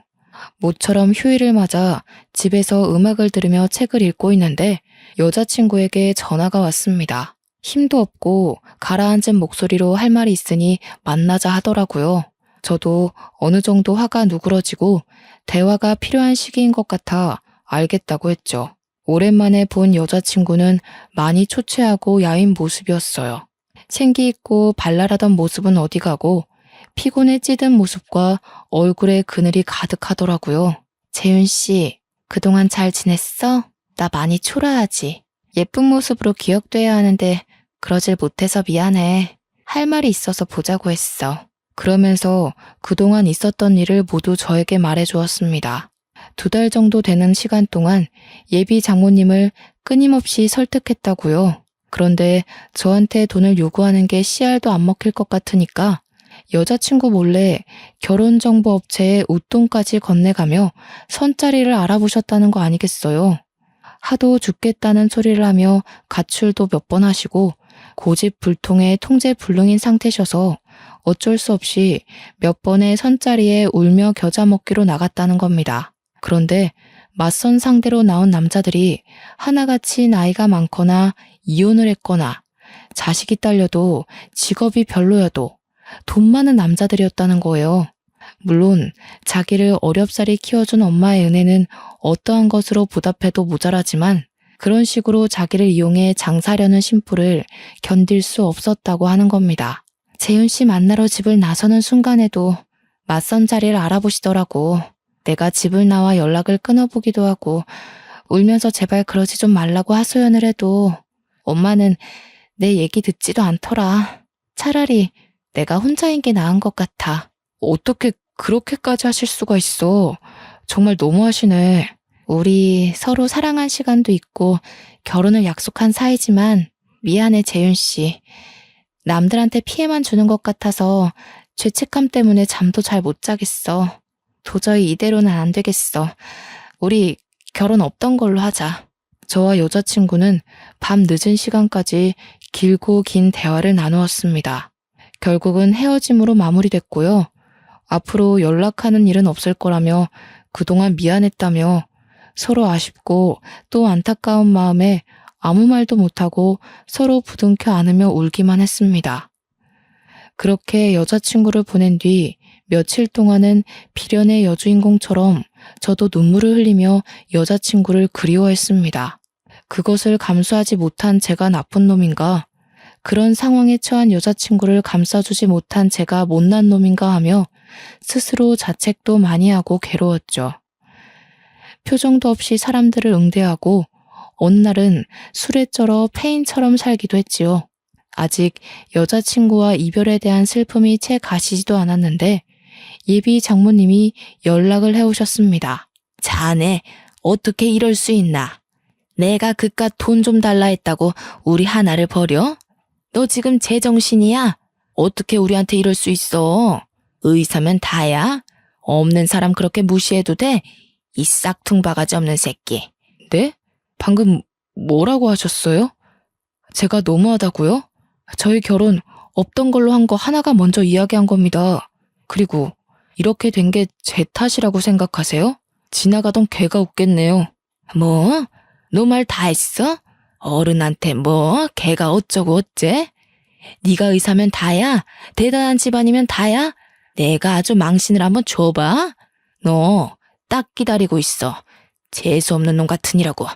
모처럼 휴일을 맞아 집에서 음악을 들으며 책을 읽고 있는데 여자친구에게 전화가 왔습니다. 힘도 없고 가라앉은 목소리로 할 말이 있으니 만나자 하더라고요. 저도 어느 정도 화가 누그러지고 대화가 필요한 시기인 것 같아 알겠다고 했죠. 오랜만에 본 여자친구는 많이 초췌하고 야윈 모습이었어요. 생기 있고 발랄하던 모습은 어디 가고 피곤에 찌든 모습과 얼굴에 그늘이 가득하더라고요. 재윤 씨, 그동안 잘 지냈어? 나 많이 초라하지. 예쁜 모습으로 기억돼야 하는데 그러질 못해서 미안해. 할 말이 있어서 보자고 했어. 그러면서 그동안 있었던 일을 모두 저에게 말해주었습니다. 2달 정도 되는 시간 동안 예비 장모님을 끊임없이 설득했다고요. 그런데 저한테 돈을 요구하는 게 씨알도 안 먹힐 것 같으니까 여자친구 몰래 결혼정보업체에 웃돈까지 건네가며 선자리를 알아보셨다는 거 아니겠어요? 하도 죽겠다는 소리를 하며 가출도 몇 번 하시고 고집불통에 통제불능인 상태셔서 어쩔 수 없이 몇 번의 선자리에 울며 겨자 먹기로 나갔다는 겁니다. 그런데 맞선 상대로 나온 남자들이 하나같이 나이가 많거나 이혼을 했거나 자식이 딸려도 직업이 별로여도 돈 많은 남자들이었다는 거예요. 물론 자기를 어렵사리 키워준 엄마의 은혜는 어떠한 것으로 보답해도 모자라지만 그런 식으로 자기를 이용해 장사하려는 심부를 견딜 수 없었다고 하는 겁니다. 재윤 씨 만나러 집을 나서는 순간에도 맞선 자리를 알아보시더라고. 내가 집을 나와 연락을 끊어보기도 하고 울면서 제발 그러지 좀 말라고 하소연을 해도 엄마는 내 얘기 듣지도 않더라. 차라리 내가 혼자인 게 나은 것 같아. 어떻게 그렇게까지 하실 수가 있어. 정말 너무하시네. 우리 서로 사랑한 시간도 있고 결혼을 약속한 사이지만 미안해, 재윤 씨. 남들한테 피해만 주는 것 같아서 죄책감 때문에 잠도 잘 못 자겠어. 도저히 이대로는 안 되겠어. 우리 결혼 없던 걸로 하자. 저와 여자친구는 밤 늦은 시간까지 길고 긴 대화를 나누었습니다. 결국은 헤어짐으로 마무리됐고요. 앞으로 연락하는 일은 없을 거라며 그동안 미안했다며 서로 아쉽고 또 안타까운 마음에 아무 말도 못하고 서로 부둥켜 안으며 울기만 했습니다. 그렇게 여자친구를 보낸 뒤 며칠 동안은 비련의 여주인공처럼 저도 눈물을 흘리며 여자친구를 그리워했습니다. 그것을 감수하지 못한 제가 나쁜 놈인가? 그런 상황에 처한 여자친구를 감싸주지 못한 제가 못난 놈인가 하며 스스로 자책도 많이 하고 괴로웠죠. 표정도 없이 사람들을 응대하고 어느 날은 술에 쩔어 폐인처럼 살기도 했지요. 아직 여자친구와 이별에 대한 슬픔이 채 가시지도 않았는데 예비 장모님이 연락을 해오셨습니다. 자네 어떻게 이럴 수 있나? 내가 그깟 돈 좀 달라 했다고 우리 하나를 버려? 너 지금 제정신이야? 어떻게 우리한테 이럴 수 있어? 의사면 다야? 없는 사람 그렇게 무시해도 돼? 이 싹퉁 바가지 없는 새끼. 네? 방금 뭐라고 하셨어요? 제가 너무하다고요? 저희 결혼 없던 걸로 한 거 하나가 먼저 이야기한 겁니다. 그리고 이렇게 된 게 제 탓이라고 생각하세요? 지나가던 개가 웃겠네요. 뭐? 너 말 다 했어? 어른한테 뭐? 개가 어쩌고 어째? 네가 의사면 다야? 대단한 집안이면 다야? 내가 아주 망신을 한번 줘봐. 너 딱 기다리고 있어. 재수없는 놈 같으니라고.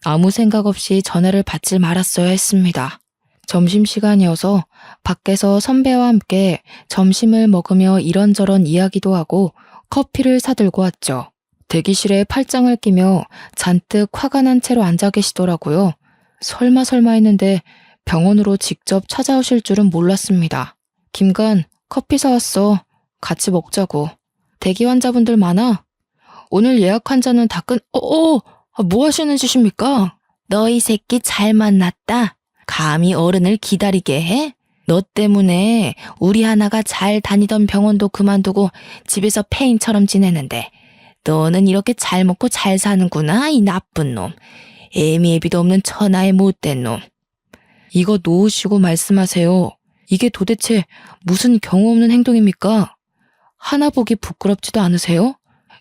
아무 생각 없이 전화를 받질 말았어야 했습니다. 점심시간이어서 밖에서 선배와 함께 점심을 먹으며 이런저런 이야기도 하고 커피를 사들고 왔죠. 대기실에 팔짱을 끼며 잔뜩 화가 난 채로 앉아 계시더라고요. 설마 했는데 병원으로 직접 찾아오실 줄은 몰랐습니다. 김간, 커피 사왔어. 같이 먹자고. 대기 환자분들 많아? 오늘 예약 환자는 다 뭐 하시는 짓입니까? 너희 새끼 잘 만났다. 감히 어른을 기다리게 해? 너 때문에 우리 하나가 잘 다니던 병원도 그만두고 집에서 폐인처럼 지내는데 너는 이렇게 잘 먹고 잘 사는구나, 이 나쁜 놈. 애미애비도 없는 천하의 못된 놈. 이거 놓으시고 말씀하세요. 이게 도대체 무슨 경우 없는 행동입니까? 하나 보기 부끄럽지도 않으세요?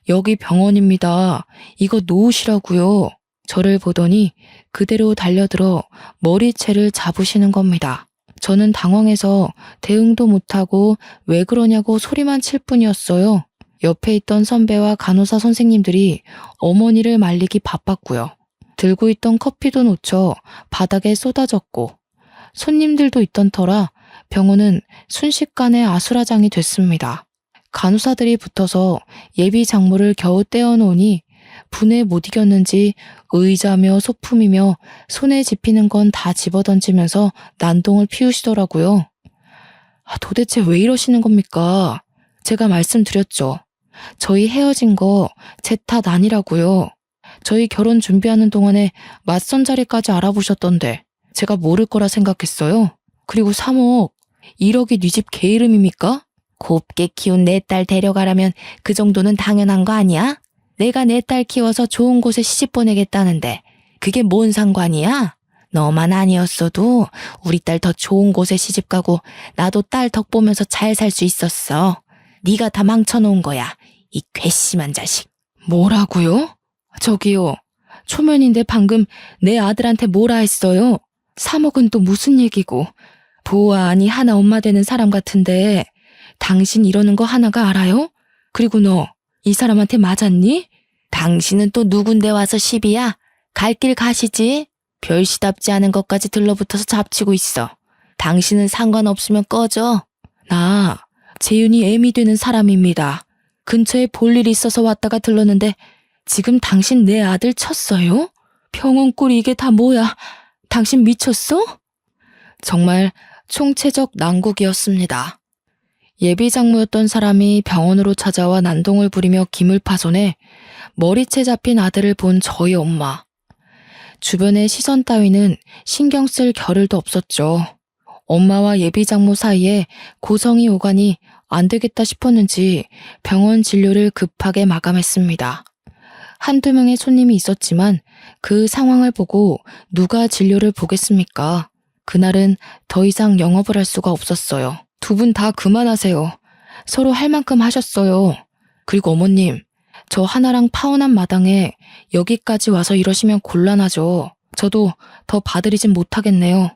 여기 병원입니다. 이거 놓으시라고요. 저를 보더니 그대로 달려들어 머리채를 잡으시는 겁니다. 저는 당황해서 대응도 못하고 왜 그러냐고 소리만 칠 뿐이었어요. 옆에 있던 선배와 간호사 선생님들이 어머니를 말리기 바빴고요. 들고 있던 커피도 놓쳐 바닥에 쏟아졌고 손님들도 있던 터라 병원은 순식간에 아수라장이 됐습니다. 간호사들이 붙어서 예비 장모를 겨우 떼어놓으니 분에 못 이겼는지 의자며 소품이며 손에 집히는 건 다 집어던지면서 난동을 피우시더라고요. 도대체 왜 이러시는 겁니까? 제가 말씀드렸죠. 저희 헤어진 거 제 탓 아니라고요. 저희 결혼 준비하는 동안에 맞선 자리까지 알아보셨던데 제가 모를 거라 생각했어요. 그리고 3억, 1억이 네 집 개 이름입니까? 곱게 키운 내 딸 데려가라면 그 정도는 당연한 거 아니야? 내가 내 딸 키워서 좋은 곳에 시집 보내겠다는데 그게 뭔 상관이야? 너만 아니었어도 우리 딸 더 좋은 곳에 시집 가고 나도 딸 덕 보면서 잘 살 수 있었어. 네가 다 망쳐놓은 거야. 이 괘씸한 자식. 뭐라고요? 저기요. 초면인데 방금 내 아들한테 뭐라 했어요? 3억은 또 무슨 얘기고. 보아하니 하나 엄마 되는 사람 같은데 당신 이러는 거 하나가 알아요? 그리고 너 이 사람한테 맞았니? 당신은 또 누군데 와서 시비야? 갈 길 가시지. 별시답지 않은 것까지 들러붙어서 잡치고 있어. 당신은 상관없으면 꺼져. 나 재윤이 애미 되는 사람입니다. 근처에 볼 일이 있어서 왔다가 들렀는데 지금 당신 내 아들 쳤어요? 병원 꼴이 이게 다 뭐야? 당신 미쳤어? 정말 총체적 난국이었습니다. 예비 장모였던 사람이 병원으로 찾아와 난동을 부리며 김을 파손해 머리채 잡힌 아들을 본 저희 엄마. 주변의 시선 따위는 신경 쓸 겨를도 없었죠. 엄마와 예비 장모 사이에 고성이 오가니 안 되겠다 싶었는지 병원 진료를 급하게 마감했습니다. 한두 명의 손님이 있었지만 그 상황을 보고 누가 진료를 보겠습니까? 그날은 더 이상 영업을 할 수가 없었어요. 두 분 다 그만하세요. 서로 할 만큼 하셨어요. 그리고 어머님, 저 하나랑 파혼한 마당에 여기까지 와서 이러시면 곤란하죠. 저도 더 봐드리진 못하겠네요.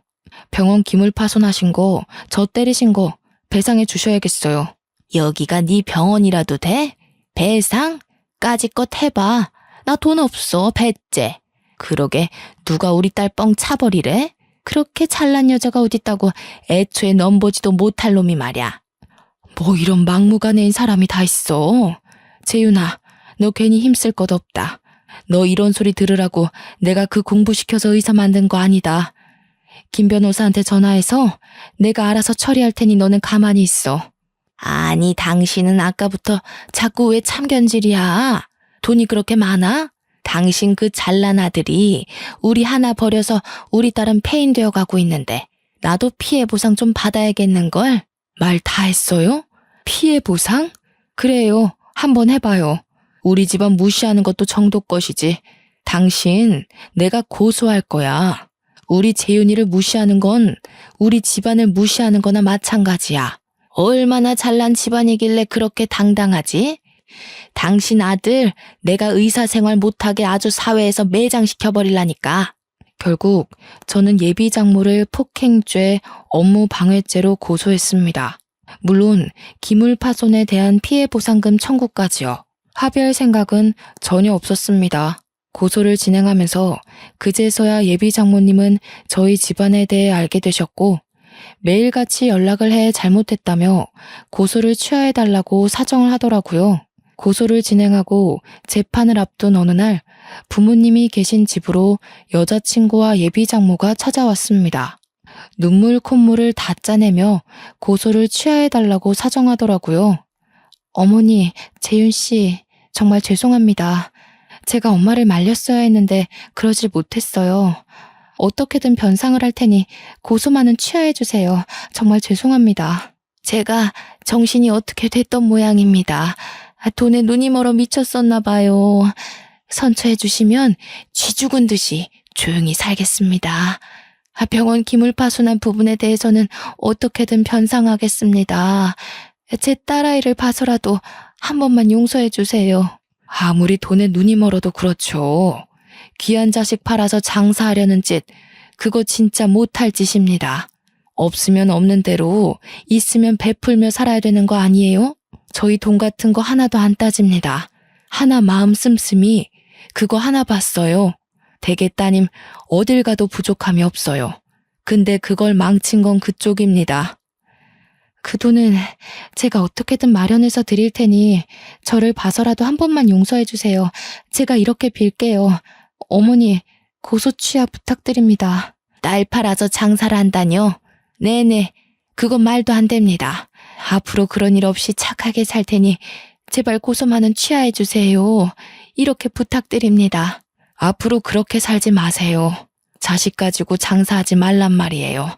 병원 기물 파손하신 거, 저 때리신 거 배상해 주셔야겠어요. 여기가 네 병원이라도 돼? 배상? 까짓것 해봐. 나 돈 없어, 배째. 그러게 누가 우리 딸 뻥 차버리래? 그렇게 잘난 여자가 어딨다고 애초에 넘보지도 못할 놈이 말이야. 뭐 이런 막무가내인 사람이 다 있어. 재윤아, 너 괜히 힘쓸 것 없다. 너 이런 소리 들으라고 내가 그 공부시켜서 의사 만든 거 아니다. 김 변호사한테 전화해서 내가 알아서 처리할 테니 너는 가만히 있어. 아니, 당신은 아까부터 자꾸 왜 참견질이야? 돈이 그렇게 많아? 당신 그 잘난 아들이 우리 하나 버려서 우리 딸은 폐인되어 가고 있는데 나도 피해 보상 좀 받아야겠는걸? 말 다 했어요? 피해 보상? 그래요. 한번 해봐요. 우리 집안 무시하는 것도 정도 것이지. 당신 내가 고소할 거야. 우리 재윤이를 무시하는 건 우리 집안을 무시하는 거나 마찬가지야. 얼마나 잘난 집안이길래 그렇게 당당하지? 당신 아들 내가 의사생활 못하게 아주 사회에서 매장시켜버리려니까. 결국 저는 예비 장모를 폭행죄, 업무방해죄로 고소했습니다. 물론 기물파손에 대한 피해보상금 청구까지요. 합의할 생각은 전혀 없었습니다. 고소를 진행하면서 그제서야 예비 장모님은 저희 집안에 대해 알게 되셨고 매일같이 연락을 해 잘못했다며 고소를 취하해달라고 사정을 하더라고요. 고소를 진행하고 재판을 앞둔 어느 날 부모님이 계신 집으로 여자친구와 예비 장모가 찾아왔습니다. 눈물 콧물을 다 짜내며 고소를 취하해달라고 사정하더라고요. 어머니, 재윤 씨, 정말 죄송합니다. 제가 엄마를 말렸어야 했는데 그러질 못했어요. 어떻게든 변상을 할 테니 고소만은 취하해주세요. 정말 죄송합니다. 제가 정신이 어떻게 됐던 모양입니다. 돈에 눈이 멀어 미쳤었나 봐요. 선처해주시면 쥐 죽은 듯이 조용히 살겠습니다. 병원 기물파손한 부분에 대해서는 어떻게든 변상하겠습니다. 제 딸아이를 봐서라도 한 번만 용서해주세요. 아무리 돈에 눈이 멀어도 그렇죠. 귀한 자식 팔아서 장사하려는 짓, 그거 진짜 못할 짓입니다. 없으면 없는 대로, 있으면 베풀며 살아야 되는 거 아니에요? 저희 돈 같은 거 하나도 안 따집니다. 하나 마음 씀씀이 그거 하나 봤어요. 대개 따님 어딜 가도 부족함이 없어요. 근데 그걸 망친 건 그쪽입니다. 그 돈은 제가 어떻게든 마련해서 드릴 테니 저를 봐서라도 한 번만 용서해 주세요. 제가 이렇게 빌게요. 어머니, 고소 취하 부탁드립니다. 딸 팔아서 장사를 한다뇨? 네네, 그건 말도 안 됩니다. 앞으로 그런 일 없이 착하게 살 테니 제발 고소만은 취하해 주세요. 이렇게 부탁드립니다. 앞으로 그렇게 살지 마세요. 자식 가지고 장사하지 말란 말이에요.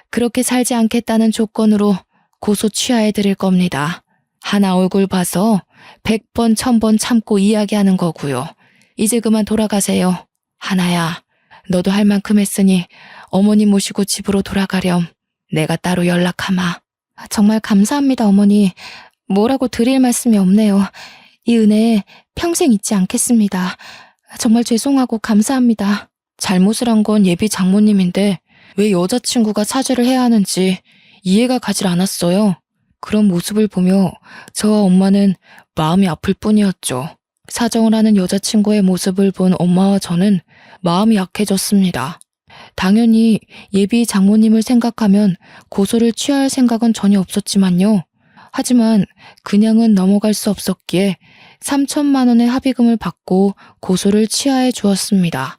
그렇게 살지 않겠다는 조건으로 고소 취하해 드릴 겁니다. 하나 얼굴 봐서 100번 1000번 참고 이야기하는 거고요. 이제 그만 돌아가세요. 하나야, 너도 할 만큼 했으니 어머니 모시고 집으로 돌아가렴. 내가 따로 연락하마. 정말 감사합니다, 어머니. 뭐라고 드릴 말씀이 없네요. 이 은혜 평생 잊지 않겠습니다. 정말 죄송하고 감사합니다. 잘못을 한 건 예비 장모님인데 왜 여자친구가 사죄를 해야 하는지 이해가 가질 않았어요. 그런 모습을 보며 저와 엄마는 마음이 아플 뿐이었죠. 사정을 하는 여자친구의 모습을 본 엄마와 저는 마음이 약해졌습니다. 당연히 예비 장모님을 생각하면 고소를 취할 생각은 전혀 없었지만요. 하지만 그냥은 넘어갈 수 없었기에 3천만 원의 합의금을 받고 고소를 취하해 주었습니다.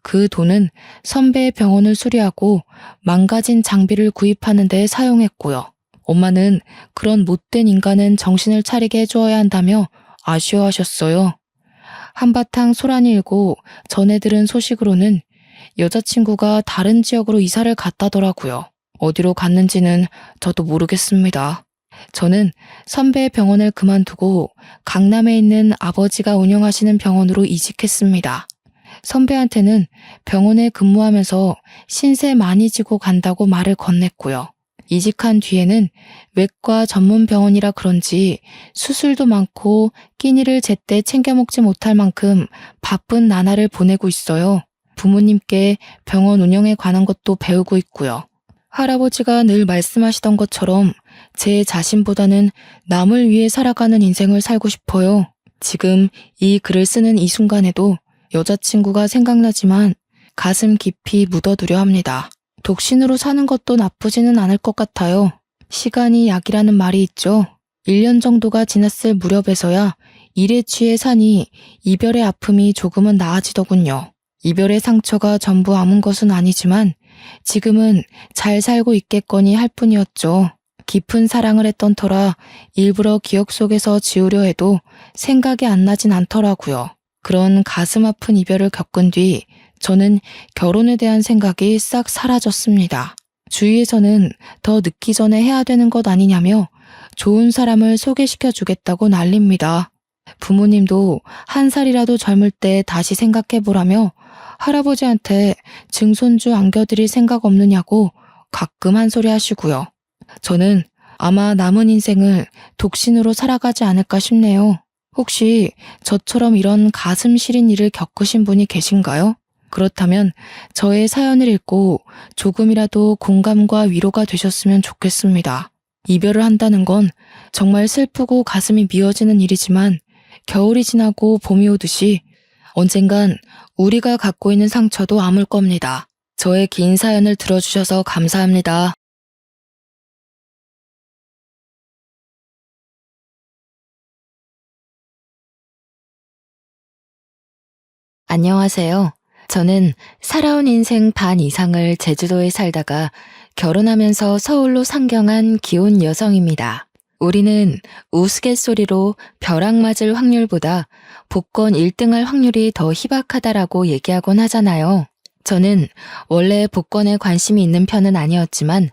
그 돈은 선배의 병원을 수리하고 망가진 장비를 구입하는 데 사용했고요. 엄마는 그런 못된 인간은 정신을 차리게 해주어야 한다며 아쉬워하셨어요. 한바탕 소란이 일고 전해 들은 소식으로는 여자친구가 다른 지역으로 이사를 갔다더라고요. 어디로 갔는지는 저도 모르겠습니다. 저는 선배의 병원을 그만두고 강남에 있는 아버지가 운영하시는 병원으로 이직했습니다. 선배한테는 병원에 근무하면서 신세 많이 지고 간다고 말을 건넸고요. 이직한 뒤에는 외과 전문 병원이라 그런지 수술도 많고 끼니를 제때 챙겨 먹지 못할 만큼 바쁜 나날을 보내고 있어요. 부모님께 병원 운영에 관한 것도 배우고 있고요. 할아버지가 늘 말씀하시던 것처럼 제 자신보다는 남을 위해 살아가는 인생을 살고 싶어요. 지금 이 글을 쓰는 이 순간에도 여자친구가 생각나지만 가슴 깊이 묻어두려 합니다. 독신으로 사는 것도 나쁘지는 않을 것 같아요. 시간이 약이라는 말이 있죠. 1년 정도가 지났을 무렵에서야 일에 취해 사니 이별의 아픔이 조금은 나아지더군요. 이별의 상처가 전부 아문 것은 아니지만 지금은 잘 살고 있겠거니 할 뿐이었죠. 깊은 사랑을 했던 터라 일부러 기억 속에서 지우려 해도 생각이 안 나진 않더라고요. 그런 가슴 아픈 이별을 겪은 뒤 저는 결혼에 대한 생각이 싹 사라졌습니다. 주위에서는 더 늦기 전에 해야 되는 것 아니냐며 좋은 사람을 소개시켜 주겠다고 난립니다. 부모님도 한 살이라도 젊을 때 다시 생각해보라며 할아버지한테 증손주 안겨드릴 생각 없느냐고 가끔 한 소리 하시고요. 저는 아마 남은 인생을 독신으로 살아가지 않을까 싶네요. 혹시 저처럼 이런 가슴 시린 일을 겪으신 분이 계신가요? 그렇다면 저의 사연을 읽고 조금이라도 공감과 위로가 되셨으면 좋겠습니다. 이별을 한다는 건 정말 슬프고 가슴이 미어지는 일이지만 겨울이 지나고 봄이 오듯이 언젠간 우리가 갖고 있는 상처도 아물 겁니다. 저의 긴 사연을 들어주셔서 감사합니다. 안녕하세요. 저는 살아온 인생 반 이상을 제주도에 살다가 결혼하면서 서울로 상경한 기혼 여성입니다. 우리는 우스갯소리로 벼락 맞을 확률보다 복권 1등할 확률이 더 희박하다라고 얘기하곤 하잖아요. 저는 원래 복권에 관심이 있는 편은 아니었지만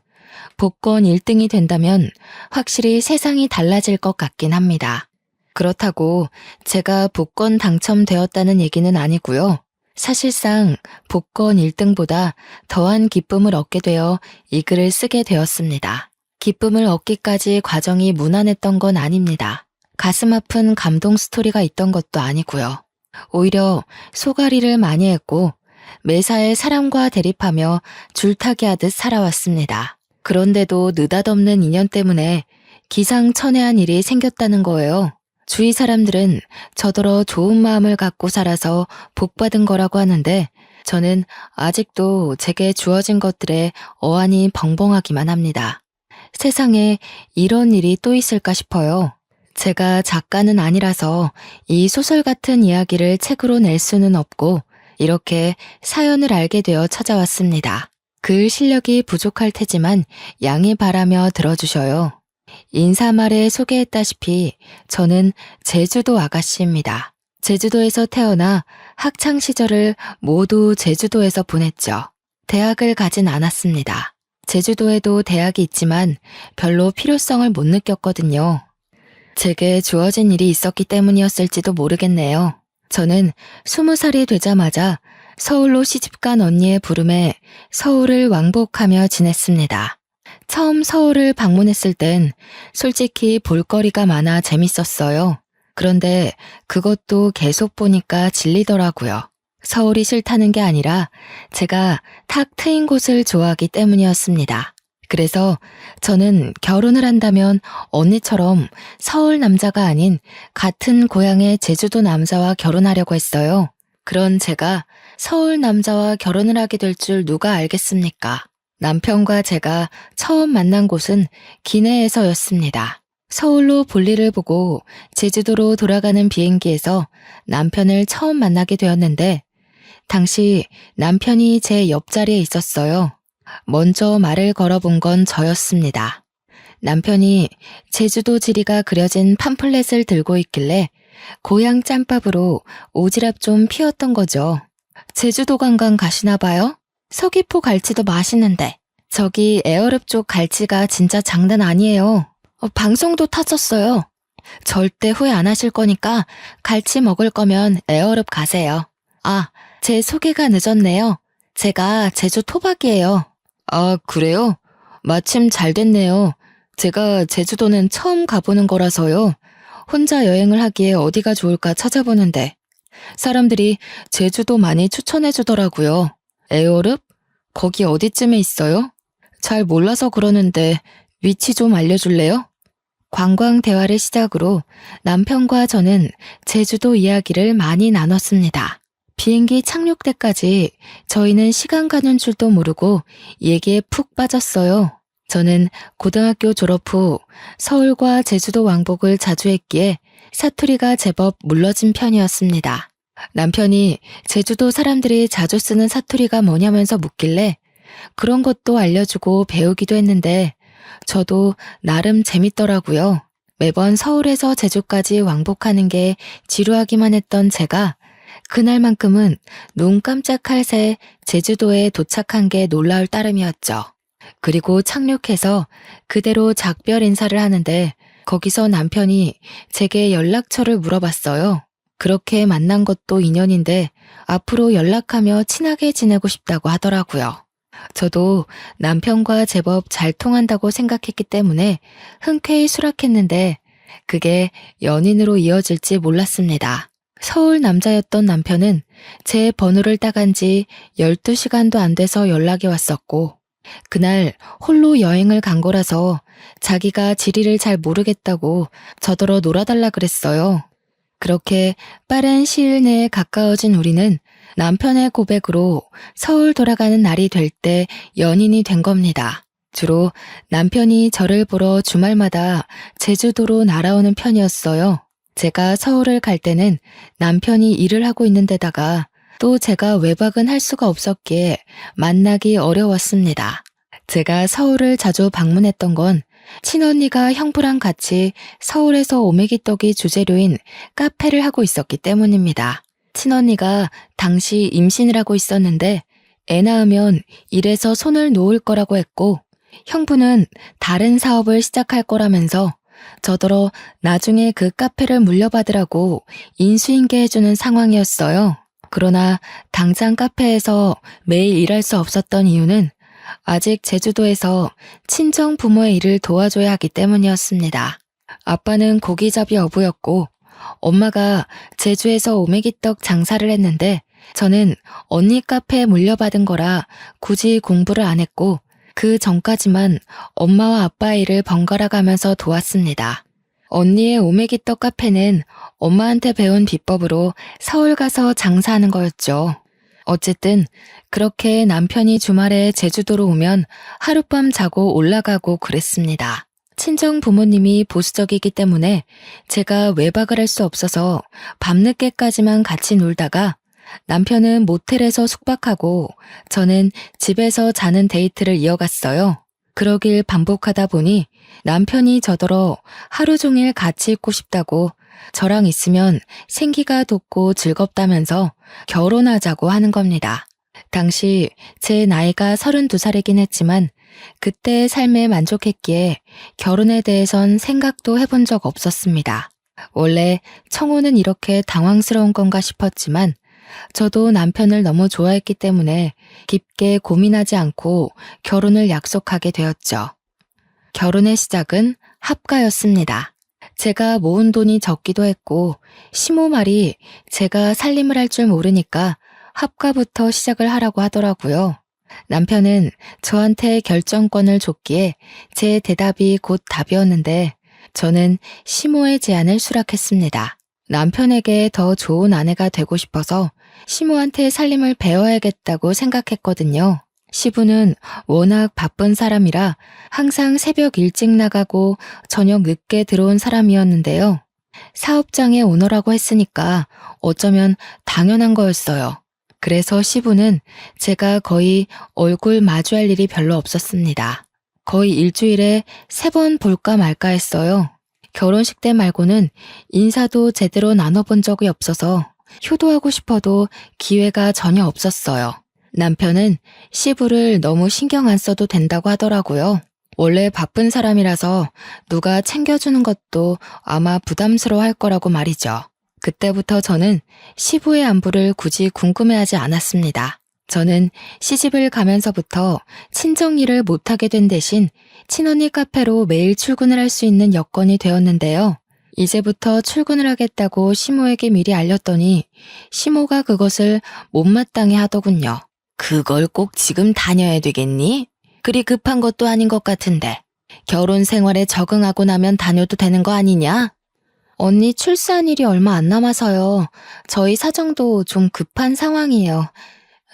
복권 1등이 된다면 확실히 세상이 달라질 것 같긴 합니다. 그렇다고 제가 복권 당첨되었다는 얘기는 아니고요. 사실상 복권 1등보다 더한 기쁨을 얻게 되어 이 글을 쓰게 되었습니다. 기쁨을 얻기까지 과정이 무난했던 건 아닙니다. 가슴 아픈 감동 스토리가 있던 것도 아니고요. 오히려 소가리를 많이 했고 매사에 사람과 대립하며 줄타기 하듯 살아왔습니다. 그런데도 느닷없는 인연 때문에 기상천외한 일이 생겼다는 거예요. 주위 사람들은 저더러 좋은 마음을 갖고 살아서 복받은 거라고 하는데 저는 아직도 제게 주어진 것들에 어안이 벙벙하기만 합니다. 세상에 이런 일이 또 있을까 싶어요. 제가 작가는 아니라서 이 소설 같은 이야기를 책으로 낼 수는 없고 이렇게 사연을 알게 되어 찾아왔습니다. 글 실력이 부족할 테지만 양해 바라며 들어주셔요. 인사말에 소개했다시피 저는 제주도 아가씨입니다. 제주도에서 태어나 학창 시절을 모두 제주도에서 보냈죠. 대학을 가진 않았습니다. 제주도에도 대학이 있지만 별로 필요성을 못 느꼈거든요. 제게 주어진 일이 있었기 때문이었을지도 모르겠네요. 저는 20살이 되자마자 서울로 시집간 언니의 부름에 서울을 왕복하며 지냈습니다. 처음 서울을 방문했을 땐 솔직히 볼거리가 많아 재밌었어요. 그런데 그것도 계속 보니까 질리더라고요. 서울이 싫다는 게 아니라 제가 탁 트인 곳을 좋아하기 때문이었습니다. 그래서 저는 결혼을 한다면 언니처럼 서울 남자가 아닌 같은 고향의 제주도 남자와 결혼하려고 했어요. 그런 제가 서울 남자와 결혼을 하게 될 줄 누가 알겠습니까? 남편과 제가 처음 만난 곳은 기내에서였습니다. 서울로 볼일을 보고 제주도로 돌아가는 비행기에서 남편을 처음 만나게 되었는데 당시 남편이 제 옆자리에 있었어요. 먼저 말을 걸어본 건 저였습니다. 남편이 제주도 지리가 그려진 팜플렛을 들고 있길래 고향 짬밥으로 오지랖 좀 피웠던 거죠. 제주도 관광 가시나 봐요? 서귀포 갈치도 맛있는데 저기 에어릅 쪽 갈치가 진짜 장난 아니에요. 방송도 타졌어요. 절대 후회 안 하실 거니까 갈치 먹을 거면 에어릅 가세요. 아, 제 소개가 늦었네요. 제가 제주 토박이에요. 아, 그래요? 마침 잘 됐네요. 제가 제주도는 처음 가보는 거라서요. 혼자 여행을 하기에 어디가 좋을까 찾아보는데 사람들이 제주도 많이 추천해 주더라고요. 에어릅? 거기 어디쯤에 있어요? 잘 몰라서 그러는데 위치 좀 알려줄래요? 관광 대화를 시작으로 남편과 저는 제주도 이야기를 많이 나눴습니다. 비행기 착륙 때까지 저희는 시간 가는 줄도 모르고 얘기에 푹 빠졌어요. 저는 고등학교 졸업 후 서울과 제주도 왕복을 자주 했기에 사투리가 제법 물러진 편이었습니다. 남편이 제주도 사람들이 자주 쓰는 사투리가 뭐냐면서 묻길래 그런 것도 알려주고 배우기도 했는데 저도 나름 재밌더라고요. 매번 서울에서 제주까지 왕복하는 게 지루하기만 했던 제가 그날만큼은 눈 깜짝할 새 제주도에 도착한 게 놀라울 따름이었죠. 그리고 착륙해서 그대로 작별 인사를 하는데 거기서 남편이 제게 연락처를 물어봤어요. 그렇게 만난 것도 인연인데 앞으로 연락하며 친하게 지내고 싶다고 하더라고요. 저도 남편과 제법 잘 통한다고 생각했기 때문에 흔쾌히 수락했는데 그게 연인으로 이어질지 몰랐습니다. 서울 남자였던 남편은 제 번호를 따간 지 12시간도 안 돼서 연락이 왔었고 그날 홀로 여행을 간 거라서 자기가 지리를 잘 모르겠다고 저더러 놀아달라 그랬어요. 그렇게 빠른 시일 내에 가까워진 우리는 남편의 고백으로 서울 돌아가는 날이 될 때 연인이 된 겁니다. 주로 남편이 저를 보러 주말마다 제주도로 날아오는 편이었어요. 제가 서울을 갈 때는 남편이 일을 하고 있는 데다가 또 제가 외박은 할 수가 없었기에 만나기 어려웠습니다. 제가 서울을 자주 방문했던 건 친언니가 형부랑 같이 서울에서 오메기떡이 주재료인 카페를 하고 있었기 때문입니다. 친언니가 당시 임신을 하고 있었는데 애 낳으면 일에서 손을 놓을 거라고 했고 형부는 다른 사업을 시작할 거라면서 저더러 나중에 그 카페를 물려받으라고 인수인계 해주는 상황이었어요. 그러나 당장 카페에서 매일 일할 수 없었던 이유는 아직 제주도에서 친정 부모의 일을 도와줘야 하기 때문이었습니다. 아빠는 고기잡이 어부였고 엄마가 제주에서 오메기떡 장사를 했는데 저는 언니 카페에 물려받은 거라 굳이 공부를 안 했고 그 전까지만 엄마와 아빠의 일을 번갈아 가면서 도왔습니다. 언니의 오메기떡 카페는 엄마한테 배운 비법으로 서울 가서 장사하는 거였죠. 어쨌든 그렇게 남편이 주말에 제주도로 오면 하룻밤 자고 올라가고 그랬습니다. 친정 부모님이 보수적이기 때문에 제가 외박을 할 수 없어서 밤늦게까지만 같이 놀다가 남편은 모텔에서 숙박하고 저는 집에서 자는 데이트를 이어갔어요. 그러길 반복하다 보니 남편이 저더러 하루 종일 같이 있고 싶다고 저랑 있으면 생기가 돋고 즐겁다면서 결혼하자고 하는 겁니다. 당시 제 나이가 32살이긴 했지만 그때의 삶에 만족했기에 결혼에 대해선 생각도 해본 적 없었습니다. 원래 청혼은 이렇게 당황스러운 건가 싶었지만 저도 남편을 너무 좋아했기 때문에 깊게 고민하지 않고 결혼을 약속하게 되었죠. 결혼의 시작은 합가였습니다. 제가 모은 돈이 적기도 했고 시모 말이 제가 살림을 할 줄 모르니까 합가부터 시작을 하라고 하더라고요. 남편은 저한테 결정권을 줬기에 제 대답이 곧 답이었는데 저는 시모의 제안을 수락했습니다. 남편에게 더 좋은 아내가 되고 싶어서 시모한테 살림을 배워야겠다고 생각했거든요. 시부는 워낙 바쁜 사람이라 항상 새벽 일찍 나가고 저녁 늦게 들어온 사람이었는데요. 사업장의 오너라고 했으니까 어쩌면 당연한 거였어요. 그래서 시부는 제가 거의 얼굴 마주할 일이 별로 없었습니다. 거의 일주일에 3번 볼까 말까 했어요. 결혼식 때 말고는 인사도 제대로 나눠본 적이 없어서 효도하고 싶어도 기회가 전혀 없었어요. 남편은 시부를 너무 신경 안 써도 된다고 하더라고요. 원래 바쁜 사람이라서 누가 챙겨주는 것도 아마 부담스러워 할 거라고 말이죠. 그때부터 저는 시부의 안부를 굳이 궁금해하지 않았습니다. 저는 시집을 가면서부터 친정 일을 못하게 된 대신 친언니 카페로 매일 출근을 할 수 있는 여건이 되었는데요. 이제부터 출근을 하겠다고 시모에게 미리 알렸더니 시모가 그것을 못마땅해 하더군요. 그걸 꼭 지금 다녀야 되겠니? 그리 급한 것도 아닌 것 같은데 결혼 생활에 적응하고 나면 다녀도 되는 거 아니냐? 언니 출산 일이 얼마 안 남아서요. 저희 사정도 좀 급한 상황이에요.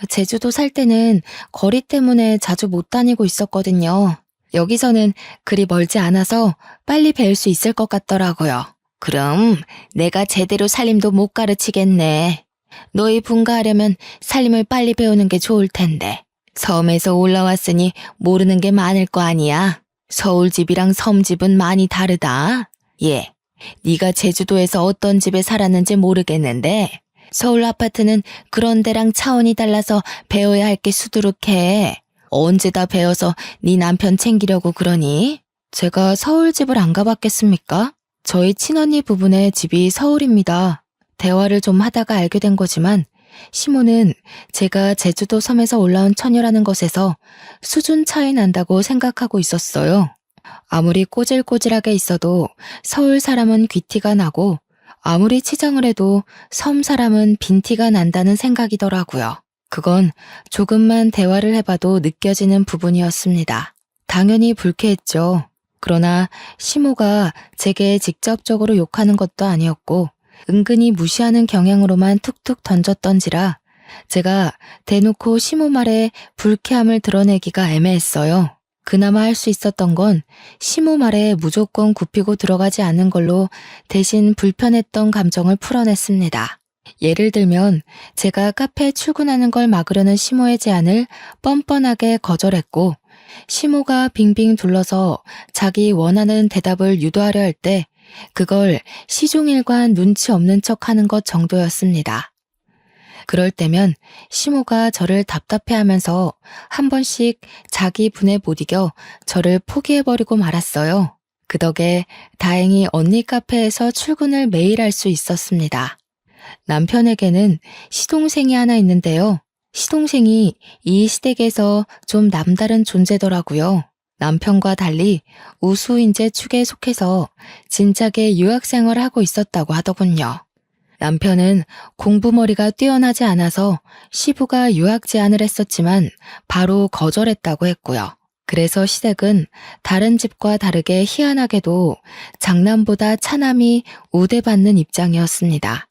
제주도 살 때는 거리 때문에 자주 못 다니고 있었거든요. 여기서는 그리 멀지 않아서 빨리 배울 수 있을 것 같더라고요. 그럼 내가 제대로 살림도 못 가르치겠네. 너희 분가하려면 살림을 빨리 배우는 게 좋을 텐데. 섬에서 올라왔으니 모르는 게 많을 거 아니야. 서울집이랑 섬집은 많이 다르다. 예, 네가 제주도에서 어떤 집에 살았는지 모르겠는데 서울 아파트는 그런 데랑 차원이 달라서 배워야 할 게 수두룩해. 언제 다 배워서 네 남편 챙기려고 그러니? 제가 서울 집을 안 가봤겠습니까? 저희 친언니 부부네 집이 서울입니다. 대화를 좀 하다가 알게 된 거지만 시모는 제가 제주도 섬에서 올라온 처녀라는 것에서 수준 차이 난다고 생각하고 있었어요. 아무리 꼬질꼬질하게 있어도 서울 사람은 귀티가 나고 아무리 치장을 해도 섬 사람은 빈티가 난다는 생각이더라고요. 그건 조금만 대화를 해봐도 느껴지는 부분이었습니다. 당연히 불쾌했죠. 그러나 시모가 제게 직접적으로 욕하는 것도 아니었고 은근히 무시하는 경향으로만 툭툭 던졌던지라 제가 대놓고 시모 말에 불쾌함을 드러내기가 애매했어요. 그나마 할 수 있었던 건 시모 말에 무조건 굽히고 들어가지 않는 걸로 대신 불편했던 감정을 풀어냈습니다. 예를 들면 제가 카페에 출근하는 걸 막으려는 시모의 제안을 뻔뻔하게 거절했고 시모가 빙빙 둘러서 자기 원하는 대답을 유도하려 할 때 그걸 시종일관 눈치 없는 척 하는 것 정도였습니다. 그럴 때면 시모가 저를 답답해하면서 한 번씩 자기 분에 못 이겨 저를 포기해버리고 말았어요. 그 덕에 다행히 언니 카페에서 출근을 매일 할 수 있었습니다. 남편에게는 시동생이 하나 있는데요. 시동생이 이 시댁에서 좀 남다른 존재더라고요. 남편과 달리 우수인재 축에 속해서 진작에 유학생활을 하고 있었다고 하더군요. 남편은 공부머리가 뛰어나지 않아서 시부가 유학 제안을 했었지만 바로 거절했다고 했고요. 그래서 시댁은 다른 집과 다르게 희한하게도 장남보다 차남이 우대받는 입장이었습니다.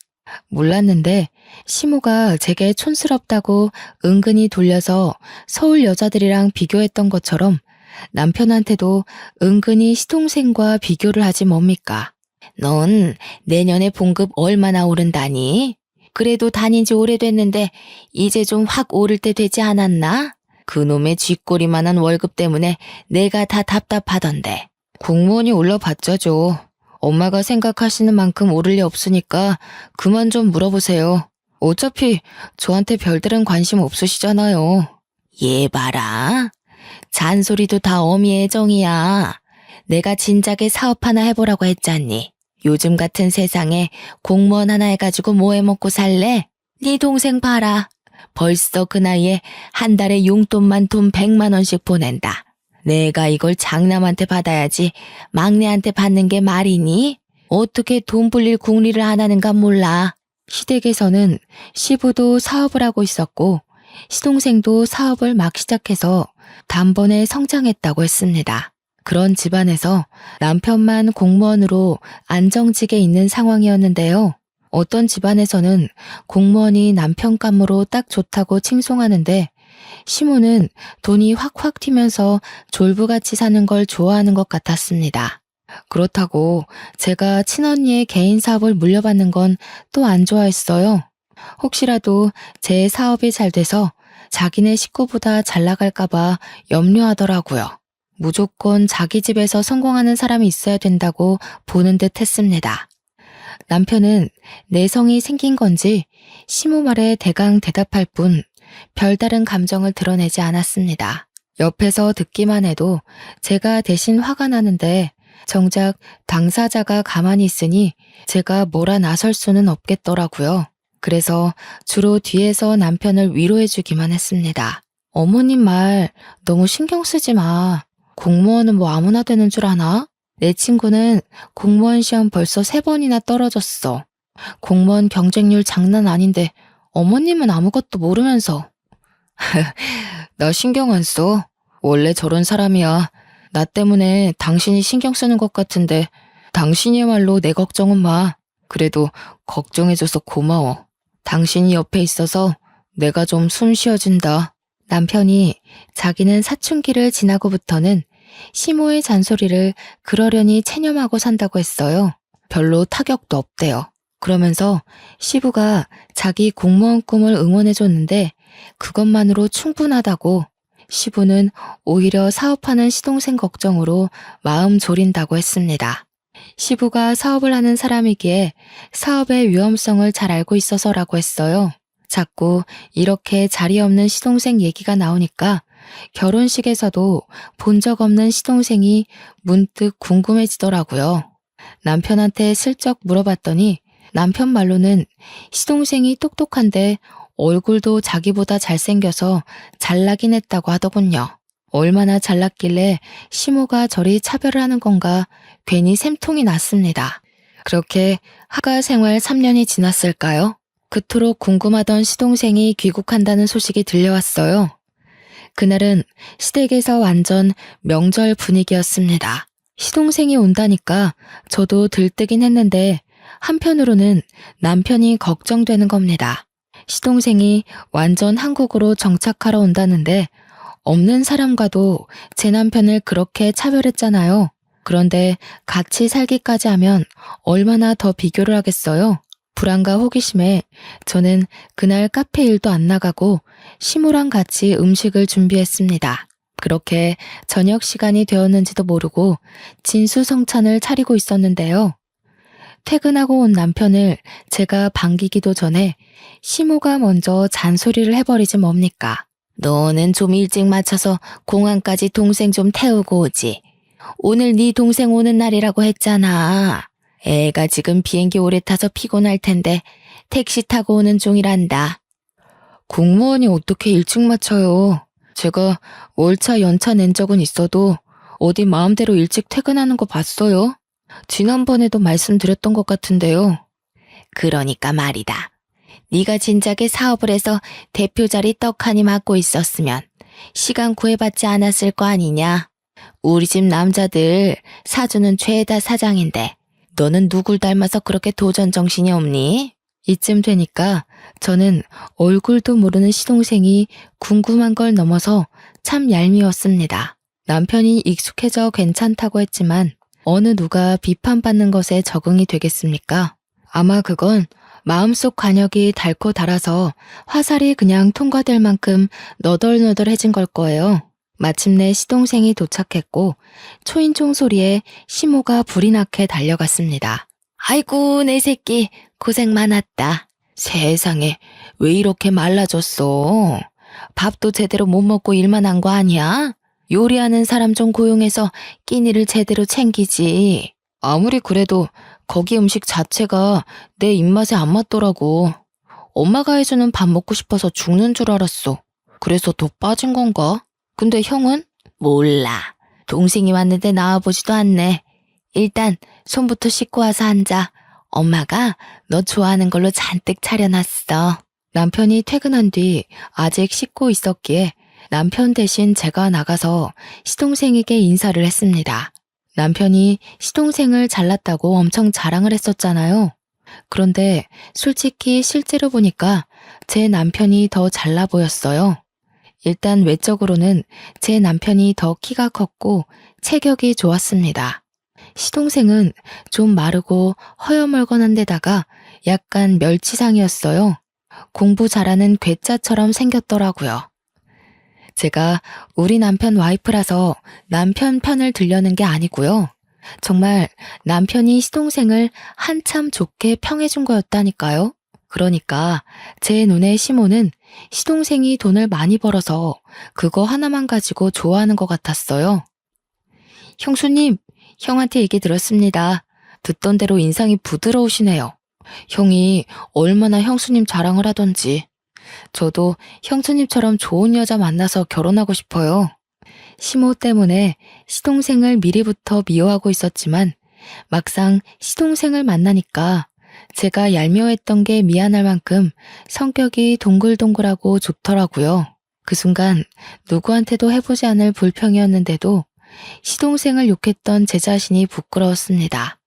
몰랐는데 시모가 제게 촌스럽다고 은근히 돌려서 서울 여자들이랑 비교했던 것처럼 남편한테도 은근히 시동생과 비교를 하지 뭡니까? 넌 내년에 봉급 얼마나 오른다니? 그래도 다닌 지 오래됐는데 이제 좀 확 오를 때 되지 않았나? 그놈의 쥐꼬리만한 월급 때문에 내가 다 답답하던데. 공무원이 올라봤자죠. 엄마가 생각하시는 만큼 오를 리 없으니까 그만 좀 물어보세요. 어차피 저한테 별다른 관심 없으시잖아요. 얘 봐라. 잔소리도 다 어미의 정이야. 내가 진작에 사업 하나 해보라고 했잖니. 요즘 같은 세상에 공무원 하나 해가지고 뭐 해먹고 살래? 네 동생 봐라. 벌써 그 나이에 한 달에 용돈만 돈 100만 원씩 보낸다. 내가 이걸 장남한테 받아야지 막내한테 받는 게 말이니? 어떻게 돈 불릴 궁리를 안 하는가 몰라. 시댁에서는 시부도 사업을 하고 있었고 시동생도 사업을 막 시작해서 단번에 성장했다고 했습니다. 그런 집안에서 남편만 공무원으로 안정직에 있는 상황이었는데요. 어떤 집안에서는 공무원이 남편 감으로 딱 좋다고 칭송하는데 시모는 돈이 확확 튀면서 졸부같이 사는 걸 좋아하는 것 같았습니다. 그렇다고 제가 친언니의 개인 사업을 물려받는 건 또 안 좋아했어요. 혹시라도 제 사업이 잘 돼서 자기네 식구보다 잘 나갈까봐 염려하더라고요. 무조건 자기 집에서 성공하는 사람이 있어야 된다고 보는 듯 했습니다. 남편은 내성이 생긴 건지 시모 말에 대강 대답할 뿐 별다른 감정을 드러내지 않았습니다. 옆에서 듣기만 해도 제가 대신 화가 나는데 정작 당사자가 가만히 있으니 제가 뭐라 나설 수는 없겠더라고요. 그래서 주로 뒤에서 남편을 위로해주기만 했습니다. 어머님 말 너무 신경 쓰지 마. 공무원은 뭐 아무나 되는 줄 아나? 내 친구는 공무원 시험 벌써 3번이나 떨어졌어. 공무원 경쟁률 장난 아닌데 어머님은 아무것도 모르면서. 나 신경 안 써. 원래 저런 사람이야. 나 때문에 당신이 신경 쓰는 것 같은데 당신이야말로 내 걱정은 마. 그래도 걱정해줘서 고마워. 당신이 옆에 있어서 내가 좀 숨 쉬어진다. 남편이 자기는 사춘기를 지나고부터는 시모의 잔소리를 그러려니 체념하고 산다고 했어요. 별로 타격도 없대요. 그러면서 시부가 자기 공무원 꿈을 응원해줬는데 그것만으로 충분하다고 시부는 오히려 사업하는 시동생 걱정으로 마음 졸인다고 했습니다. 시부가 사업을 하는 사람이기에 사업의 위험성을 잘 알고 있어서라고 했어요. 자꾸 이렇게 자리 없는 시동생 얘기가 나오니까 결혼식에서도 본 적 없는 시동생이 문득 궁금해지더라고요. 남편한테 슬쩍 물어봤더니 남편 말로는 시동생이 똑똑한데 얼굴도 자기보다 잘생겨서 잘나긴 했다고 하더군요. 얼마나 잘났길래 시모가 저리 차별을 하는 건가 괜히 샘통이 났습니다. 그렇게 하가 생활 3년이 지났을까요? 그토록 궁금하던 시동생이 귀국한다는 소식이 들려왔어요. 그날은 시댁에서 완전 명절 분위기였습니다. 시동생이 온다니까 저도 들뜨긴 했는데 한편으로는 남편이 걱정되는 겁니다. 시동생이 완전 한국으로 정착하러 온다는데 없는 사람과도 제 남편을 그렇게 차별했잖아요. 그런데 같이 살기까지 하면 얼마나 더 비교를 하겠어요? 불안과 호기심에 저는 그날 카페 일도 안 나가고 시모랑 같이 음식을 준비했습니다. 그렇게 저녁 시간이 되었는지도 모르고 진수성찬을 차리고 있었는데요. 퇴근하고 온 남편을 제가 반기기도 전에 시모가 먼저 잔소리를 해버리지 뭡니까? 너는 좀 일찍 맞춰서 공항까지 동생 좀 태우고 오지. 오늘 네 동생 오는 날이라고 했잖아. 애가 지금 비행기 오래 타서 피곤할 텐데 택시 타고 오는 중이란다. 공무원이 어떻게 일찍 맞춰요? 제가 월차 연차 낸 적은 있어도 어디 마음대로 일찍 퇴근하는 거 봤어요? 지난번에도 말씀드렸던 것 같은데요. 그러니까 말이다. 네가 진작에 사업을 해서 대표 자리 떡하니 맡고 있었으면 시간 구애받지 않았을 거 아니냐. 우리 집 남자들 사주는 죄다 사장인데 너는 누굴 닮아서 그렇게 도전 정신이 없니? 이쯤 되니까 저는 얼굴도 모르는 시동생이 궁금한 걸 넘어서 참 얄미웠습니다. 남편이 익숙해져 괜찮다고 했지만 어느 누가 비판받는 것에 적응이 되겠습니까? 아마 그건 마음속 관역이 닳고 닳아서 화살이 그냥 통과될 만큼 너덜너덜해진 걸 거예요. 마침내 시동생이 도착했고 초인종 소리에 시모가 불이 나게 달려갔습니다. 아이고 내 새끼 고생 많았다. 세상에 왜 이렇게 말라졌어? 밥도 제대로 못 먹고 일만 한 거 아니야? 요리하는 사람 좀 고용해서 끼니를 제대로 챙기지. 아무리 그래도 거기 음식 자체가 내 입맛에 안 맞더라고. 엄마가 해주는 밥 먹고 싶어서 죽는 줄 알았어. 그래서 더 빠진 건가? 근데 형은? 몰라. 동생이 왔는데 나와보지도 않네. 일단 손부터 씻고 와서 앉아. 엄마가 너 좋아하는 걸로 잔뜩 차려놨어. 남편이 퇴근한 뒤 아직 씻고 있었기에 남편 대신 제가 나가서 시동생에게 인사를 했습니다. 남편이 시동생을 잘났다고 엄청 자랑을 했었잖아요. 그런데 솔직히 실제로 보니까 제 남편이 더 잘나 보였어요. 일단 외적으로는 제 남편이 더 키가 컸고 체격이 좋았습니다. 시동생은 좀 마르고 허여멀건한 데다가 약간 멸치상이었어요. 공부 잘하는 괴짜처럼 생겼더라고요. 제가 우리 남편 와이프라서 남편 편을 들려는 게 아니고요. 정말 남편이 시동생을 한참 좋게 평해준 거였다니까요. 그러니까 제 눈에 시모는 시동생이 돈을 많이 벌어서 그거 하나만 가지고 좋아하는 것 같았어요. 형수님, 형한테 얘기 들었습니다. 듣던 대로 인상이 부드러우시네요. 형이 얼마나 형수님 자랑을 하던지. 저도 형수님처럼 좋은 여자 만나서 결혼하고 싶어요. 시모 때문에 시동생을 미리부터 미워하고 있었지만 막상 시동생을 만나니까 제가 얄미워했던 게 미안할 만큼 성격이 동글동글하고 좋더라고요. 그 순간 누구한테도 해보지 않을 불평이었는데도 시동생을 욕했던 제 자신이 부끄러웠습니다.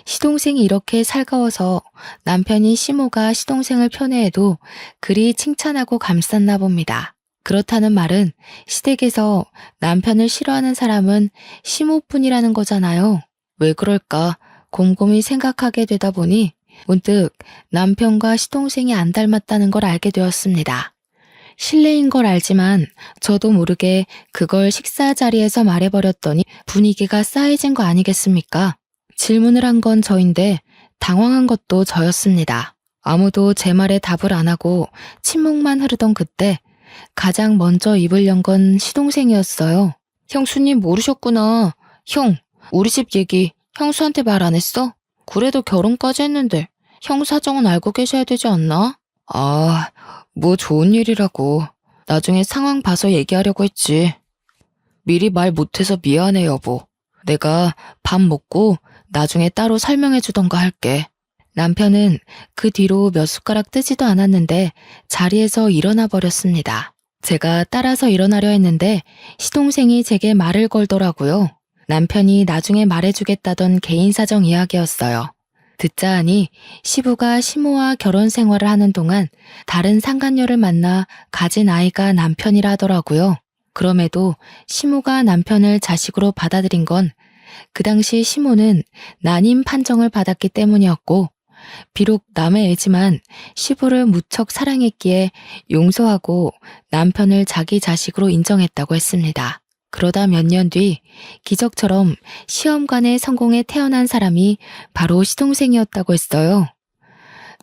시동생이 이렇게 살가워서 남편이 시모가 시동생을 편애해도 그리 칭찬하고 감쌌나 봅니다. 그렇다는 말은 시댁에서 남편을 싫어하는 사람은 시모뿐이라는 거잖아요. 왜 그럴까 곰곰이 생각하게 되다 보니 문득 남편과 시동생이 안 닮았다는 걸 알게 되었습니다. 실례인 걸 알지만 저도 모르게 그걸 식사 자리에서 말해버렸더니 분위기가 싸해진 거 아니겠습니까? 질문을 한 건 저인데 당황한 것도 저였습니다. 아무도 제 말에 답을 안 하고 침묵만 흐르던 그때 가장 먼저 입을 연 건 시동생이었어요. 형수님 모르셨구나. 형, 우리 집 얘기 형수한테 말 안 했어? 그래도 결혼까지 했는데 형 사정은 알고 계셔야 되지 않나? 아, 뭐 좋은 일이라고. 나중에 상황 봐서 얘기하려고 했지. 미리 말 못해서 미안해, 여보. 내가 밥 먹고 나중에 따로 설명해 주던가 할게. 남편은 그 뒤로 몇 숟가락 뜨지도 않았는데 자리에서 일어나 버렸습니다. 제가 따라서 일어나려 했는데 시동생이 제게 말을 걸더라고요. 남편이 나중에 말해주겠다던 개인 사정 이야기였어요. 듣자 하니 시부가 시모와 결혼 생활을 하는 동안 다른 상간녀를 만나 가진 아이가 남편이라 하더라고요. 그럼에도 시모가 남편을 자식으로 받아들인 건 그 당시 시모는 난임 판정을 받았기 때문이었고, 비록 남의 애지만 시부를 무척 사랑했기에 용서하고 남편을 자기 자식으로 인정했다고 했습니다. 그러다 몇 년 뒤 기적처럼 시험관에 성공해 태어난 사람이 바로 시동생이었다고 했어요.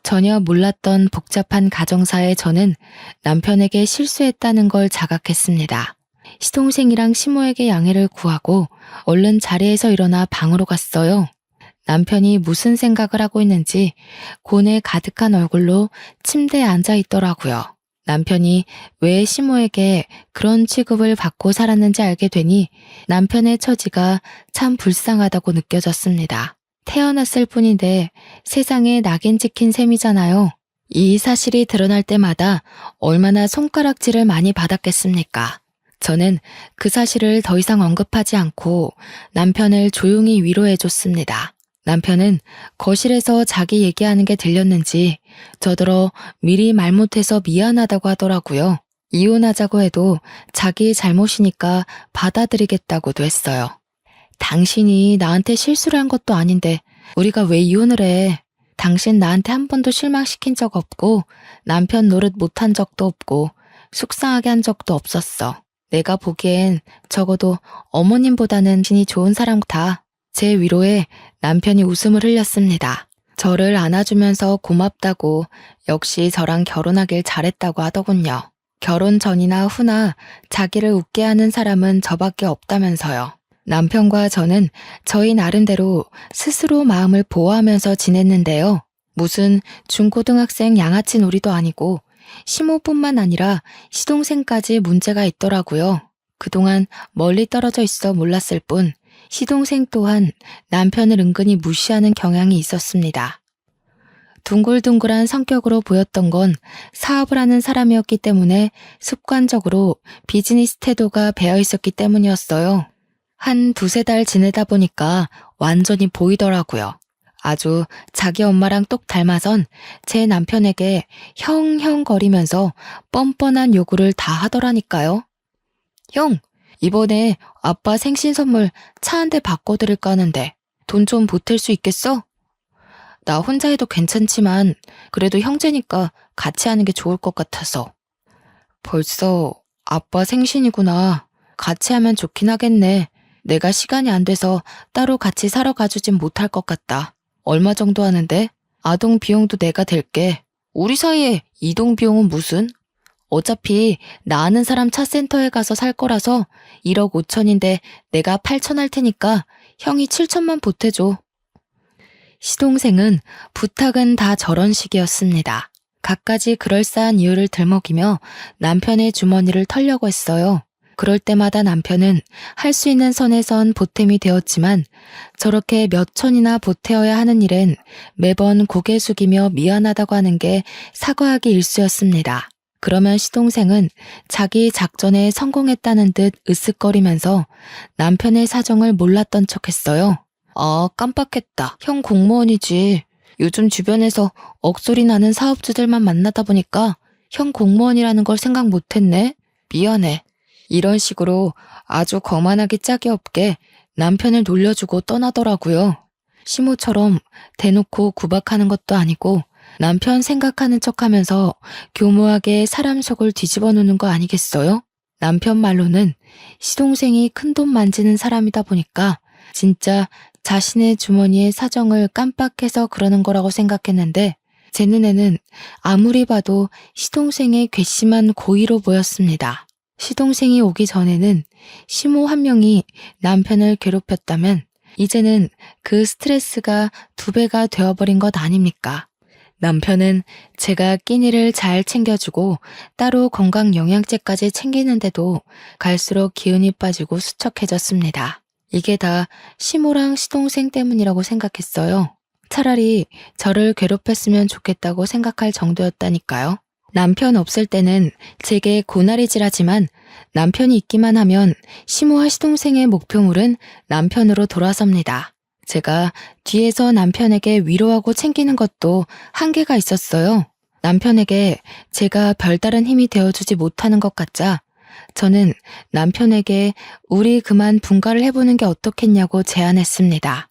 전혀 몰랐던 복잡한 가정사에 저는 남편에게 실수했다는 걸 자각했습니다. 시동생이랑 시모에게 양해를 구하고 얼른 자리에서 일어나 방으로 갔어요. 남편이 무슨 생각을 하고 있는지 고뇌 가득한 얼굴로 침대에 앉아 있더라고요. 남편이 왜 시모에게 그런 취급을 받고 살았는지 알게 되니 남편의 처지가 참 불쌍하다고 느껴졌습니다. 태어났을 뿐인데 세상에 낙인 찍힌 셈이잖아요. 이 사실이 드러날 때마다 얼마나 손가락질을 많이 받았겠습니까? 저는 그 사실을 더 이상 언급하지 않고 남편을 조용히 위로해줬습니다. 남편은 거실에서 자기 얘기하는 게 들렸는지 저더러 미리 말 못해서 미안하다고 하더라고요. 이혼하자고 해도 자기 잘못이니까 받아들이겠다고도 했어요. 당신이 나한테 실수를 한 것도 아닌데 우리가 왜 이혼을 해? 당신 나한테 한 번도 실망시킨 적 없고 남편 노릇 못한 적도 없고 속상하게 한 적도 없었어. 내가 보기엔 적어도 어머님보다는 진이 좋은 사람 같아. 제 위로에 남편이 웃음을 흘렸습니다. 저를 안아주면서 고맙다고 역시 저랑 결혼하길 잘했다고 하더군요. 결혼 전이나 후나 자기를 웃게 하는 사람은 저밖에 없다면서요. 남편과 저는 저희 나름대로 스스로 마음을 보호하면서 지냈는데요. 무슨 중고등학생 양아치 놀이도 아니고 시모뿐만 아니라 시동생까지 문제가 있더라고요. 그동안 멀리 떨어져 있어 몰랐을 뿐 시동생 또한 남편을 은근히 무시하는 경향이 있었습니다. 둥글둥글한 성격으로 보였던 건 사업을 하는 사람이었기 때문에 습관적으로 비즈니스 태도가 배어 있었기 때문이었어요. 한 두세 달 지내다 보니까 완전히 보이더라고요. 아주 자기 엄마랑 똑 닮아선 제 남편에게 형형거리면서 뻔뻔한 요구를 다 하더라니까요. 형, 이번에 아빠 생신 선물 차 한 대 바꿔드릴까 하는데 돈 좀 보탤 수 있겠어? 나 혼자 해도 괜찮지만 그래도 형제니까 같이 하는 게 좋을 것 같아서. 벌써 아빠 생신이구나. 같이 하면 좋긴 하겠네. 내가 시간이 안 돼서 따로 같이 사러 가주진 못할 것 같다. 얼마 정도 하는데? 아동 비용도 내가 댈게. 우리 사이에 이동 비용은 무슨? 어차피 나 아는 사람 차센터에 가서 살 거라서 1억 5천인데 내가 8천 할 테니까 형이 7천만 보태줘. 시동생은 부탁은 다 저런 식이었습니다. 갖가지 그럴싸한 이유를 들먹이며 남편의 주머니를 털려고 했어요. 그럴 때마다 남편은 할 수 있는 선에선 보탬이 되었지만 저렇게 몇 천이나 보태어야 하는 일엔 매번 고개 숙이며 미안하다고 하는 게 사과하기 일쑤였습니다. 그러면 시동생은 자기 작전에 성공했다는 듯 으쓱거리면서 남편의 사정을 몰랐던 척했어요. 아, 깜빡했다. 형 공무원이지. 요즘 주변에서 억소리 나는 사업주들만 만나다 보니까 형 공무원이라는 걸 생각 못했네. 미안해. 이런 식으로 아주 거만하기 짝이 없게 남편을 놀려주고 떠나더라고요. 시모처럼 대놓고 구박하는 것도 아니고 남편 생각하는 척하면서 교묘하게 사람 속을 뒤집어 놓는 거 아니겠어요? 남편 말로는 시동생이 큰돈 만지는 사람이다 보니까 진짜 자신의 주머니의 사정을 깜빡해서 그러는 거라고 생각했는데 제 눈에는 아무리 봐도 시동생의 괘씸한 고의로 보였습니다. 시동생이 오기 전에는 시모 한 명이 남편을 괴롭혔다면 이제는 그 스트레스가 2배가 되어버린 것 아닙니까? 남편은 제가 끼니를 잘 챙겨주고 따로 건강 영양제까지 챙기는데도 갈수록 기운이 빠지고 수척해졌습니다. 이게 다 시모랑 시동생 때문이라고 생각했어요. 차라리 저를 괴롭혔으면 좋겠다고 생각할 정도였다니까요. 남편 없을 때는 제게 고나리질하지만 남편이 있기만 하면 시모와 시동생의 목표물은 남편으로 돌아섭니다. 제가 뒤에서 남편에게 위로하고 챙기는 것도 한계가 있었어요. 남편에게 제가 별다른 힘이 되어주지 못하는 것 같자 저는 남편에게 우리 그만 분가를 해보는 게 어떻겠냐고 제안했습니다.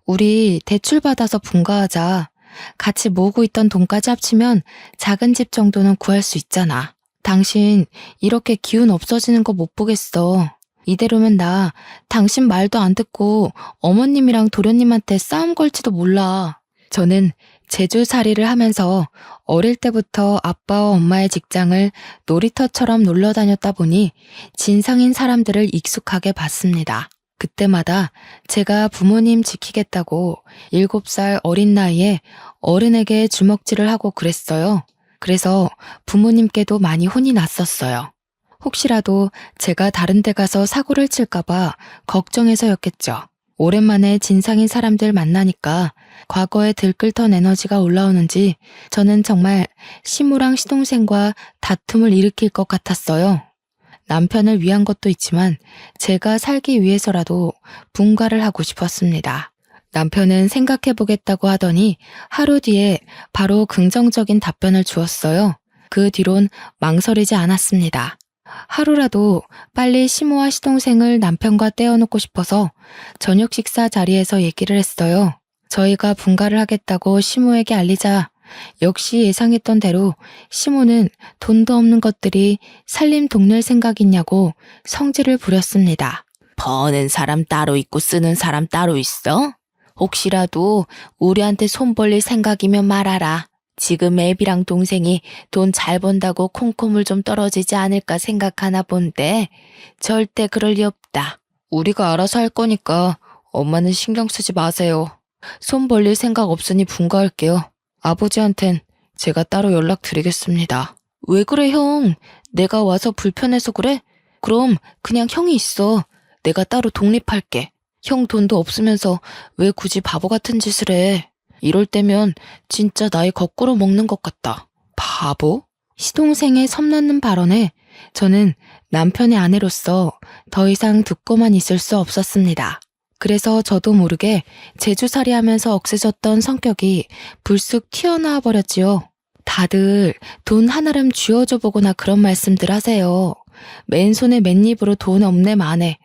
우리 대출 받아서 분가하자. 같이 모으고 있던 돈까지 합치면 작은 집 정도는 구할 수 있잖아. 당신 이렇게 기운 없어지는 거 못 보겠어. 이대로면 나 당신 말도 안 듣고 어머님이랑 도련님한테 싸움 걸지도 몰라. 저는 제주살이를 하면서 어릴 때부터 아빠와 엄마의 직장을 놀이터처럼 놀러 다녔다 보니 진상인 사람들을 익숙하게 봤습니다. 그때마다 제가 부모님 지키겠다고 7살 어린 나이에 어른에게 주먹질을 하고 그랬어요. 그래서 부모님께도 많이 혼이 났었어요. 혹시라도 제가 다른 데 가서 사고를 칠까봐 걱정해서였겠죠. 오랜만에 진상인 사람들 만나니까 과거에 들끓던 에너지가 올라오는지 저는 정말 시모랑 시동생과 다툼을 일으킬 것 같았어요. 남편을 위한 것도 있지만 제가 살기 위해서라도 분가를 하고 싶었습니다. 남편은 생각해보겠다고 하더니 하루 뒤에 바로 긍정적인 답변을 주었어요. 그 뒤론 망설이지 않았습니다. 하루라도 빨리 시모와 시동생을 남편과 떼어놓고 싶어서 저녁 식사 자리에서 얘기를 했어요. 저희가 분가를 하겠다고 시모에게 알리자 역시 예상했던 대로 시모는 돈도 없는 것들이 살림 동낼 생각 있냐고 성질을 부렸습니다. 버는 사람 따로 있고 쓰는 사람 따로 있어? 혹시라도 우리한테 손 벌릴 생각이면 말하라. 지금 애비랑 동생이 돈 잘 번다고 콩고물 좀 떨어지지 않을까 생각하나 본데 절대 그럴 리 없다. 우리가 알아서 할 거니까 엄마는 신경 쓰지 마세요. 손 벌릴 생각 없으니 분가할게요. 아버지한텐 제가 따로 연락드리겠습니다. 왜 그래 형? 내가 와서 불편해서 그래? 그럼 그냥 형이 있어. 내가 따로 독립할게. 형 돈도 없으면서 왜 굳이 바보 같은 짓을 해? 이럴 때면 진짜 나이 거꾸로 먹는 것 같다. 바보? 시동생의 섬나는 발언에 저는 남편의 아내로서 더 이상 듣고만 있을 수 없었습니다. 그래서 저도 모르게 제주살이 하면서 억세졌던 성격이 불쑥 튀어나와 버렸지요. 다들 돈 하나름 쥐어줘 보거나 그런 말씀들 하세요. 맨손에 맨입으로 돈 없네 마네.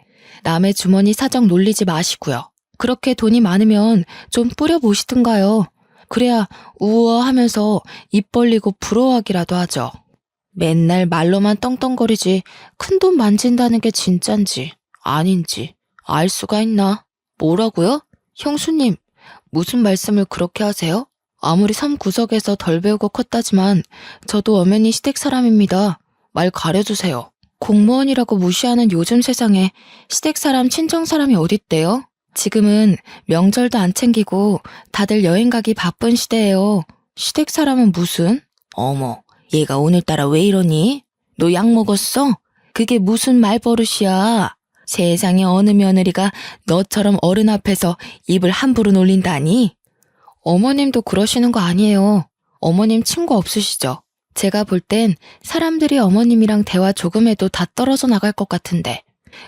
남의 주머니 사정 놀리지 마시고요. 그렇게 돈이 많으면 좀 뿌려보시든가요. 그래야 우아하면서 입 벌리고 부러워하기라도 하죠. 맨날 말로만 떵떵거리지 큰 돈 만진다는 게 진짠지 아닌지 알 수가 있나? 뭐라고요? 형수님, 무슨 말씀을 그렇게 하세요? 아무리 섬 구석에서 덜 배우고 컸다지만 저도 엄연히 시댁 사람입니다. 말 가려주세요. 공무원이라고 무시하는 요즘 세상에 시댁 사람, 친정 사람이 어딨대요? 지금은 명절도 안 챙기고 다들 여행 가기 바쁜 시대예요. 시댁 사람은 무슨? 어머, 얘가 오늘따라 왜 이러니? 너 약 먹었어? 그게 무슨 말버릇이야? 세상에 어느 며느리가 너처럼 어른 앞에서 입을 함부로 놀린다니? 어머님도 그러시는 거 아니에요. 어머님 친구 없으시죠? 제가 볼 땐 사람들이 어머님이랑 대화 조금 해도 다 떨어져 나갈 것 같은데.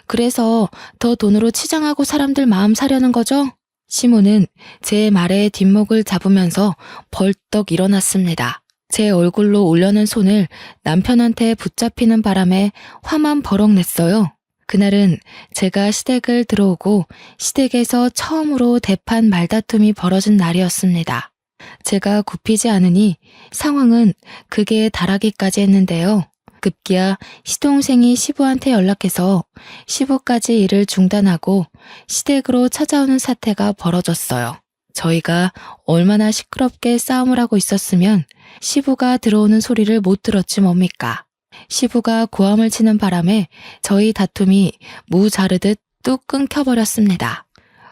그래서 더 돈으로 치장하고 사람들 마음 사려는 거죠? 시모는 제 말에 뒷목을 잡으면서 벌떡 일어났습니다. 제 얼굴로 올려는 손을 남편한테 붙잡히는 바람에 화만 버럭 냈어요. 그날은 제가 시댁을 들어오고 시댁에서 처음으로 대판 말다툼이 벌어진 날이었습니다. 제가 굽히지 않으니 상황은 극에 달하기까지 했는데요. 급기야 시동생이 시부한테 연락해서 시부까지 일을 중단하고 시댁으로 찾아오는 사태가 벌어졌어요. 저희가 얼마나 시끄럽게 싸움을 하고 있었으면 시부가 들어오는 소리를 못 들었지 뭡니까. 시부가 고함을 치는 바람에 저희 다툼이 무 자르듯 뚝 끊겨버렸습니다.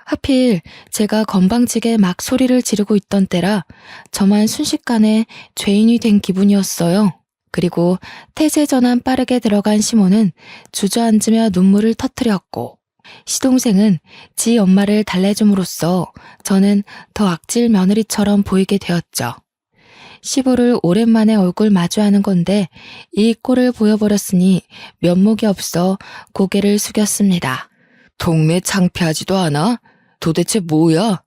하필 제가 건방지게 막 소리를 지르고 있던 때라 저만 순식간에 죄인이 된 기분이었어요. 그리고 태세 전환 빠르게 들어간 시모는 주저앉으며 눈물을 터뜨렸고, 시동생은 지 엄마를 달래줌으로써 저는 더 악질 며느리처럼 보이게 되었죠. 시부를 오랜만에 얼굴 마주하는 건데 이 꼴을 보여버렸으니 면목이 없어 고개를 숙였습니다. 동네 창피하지도 않아? 도대체 뭐야?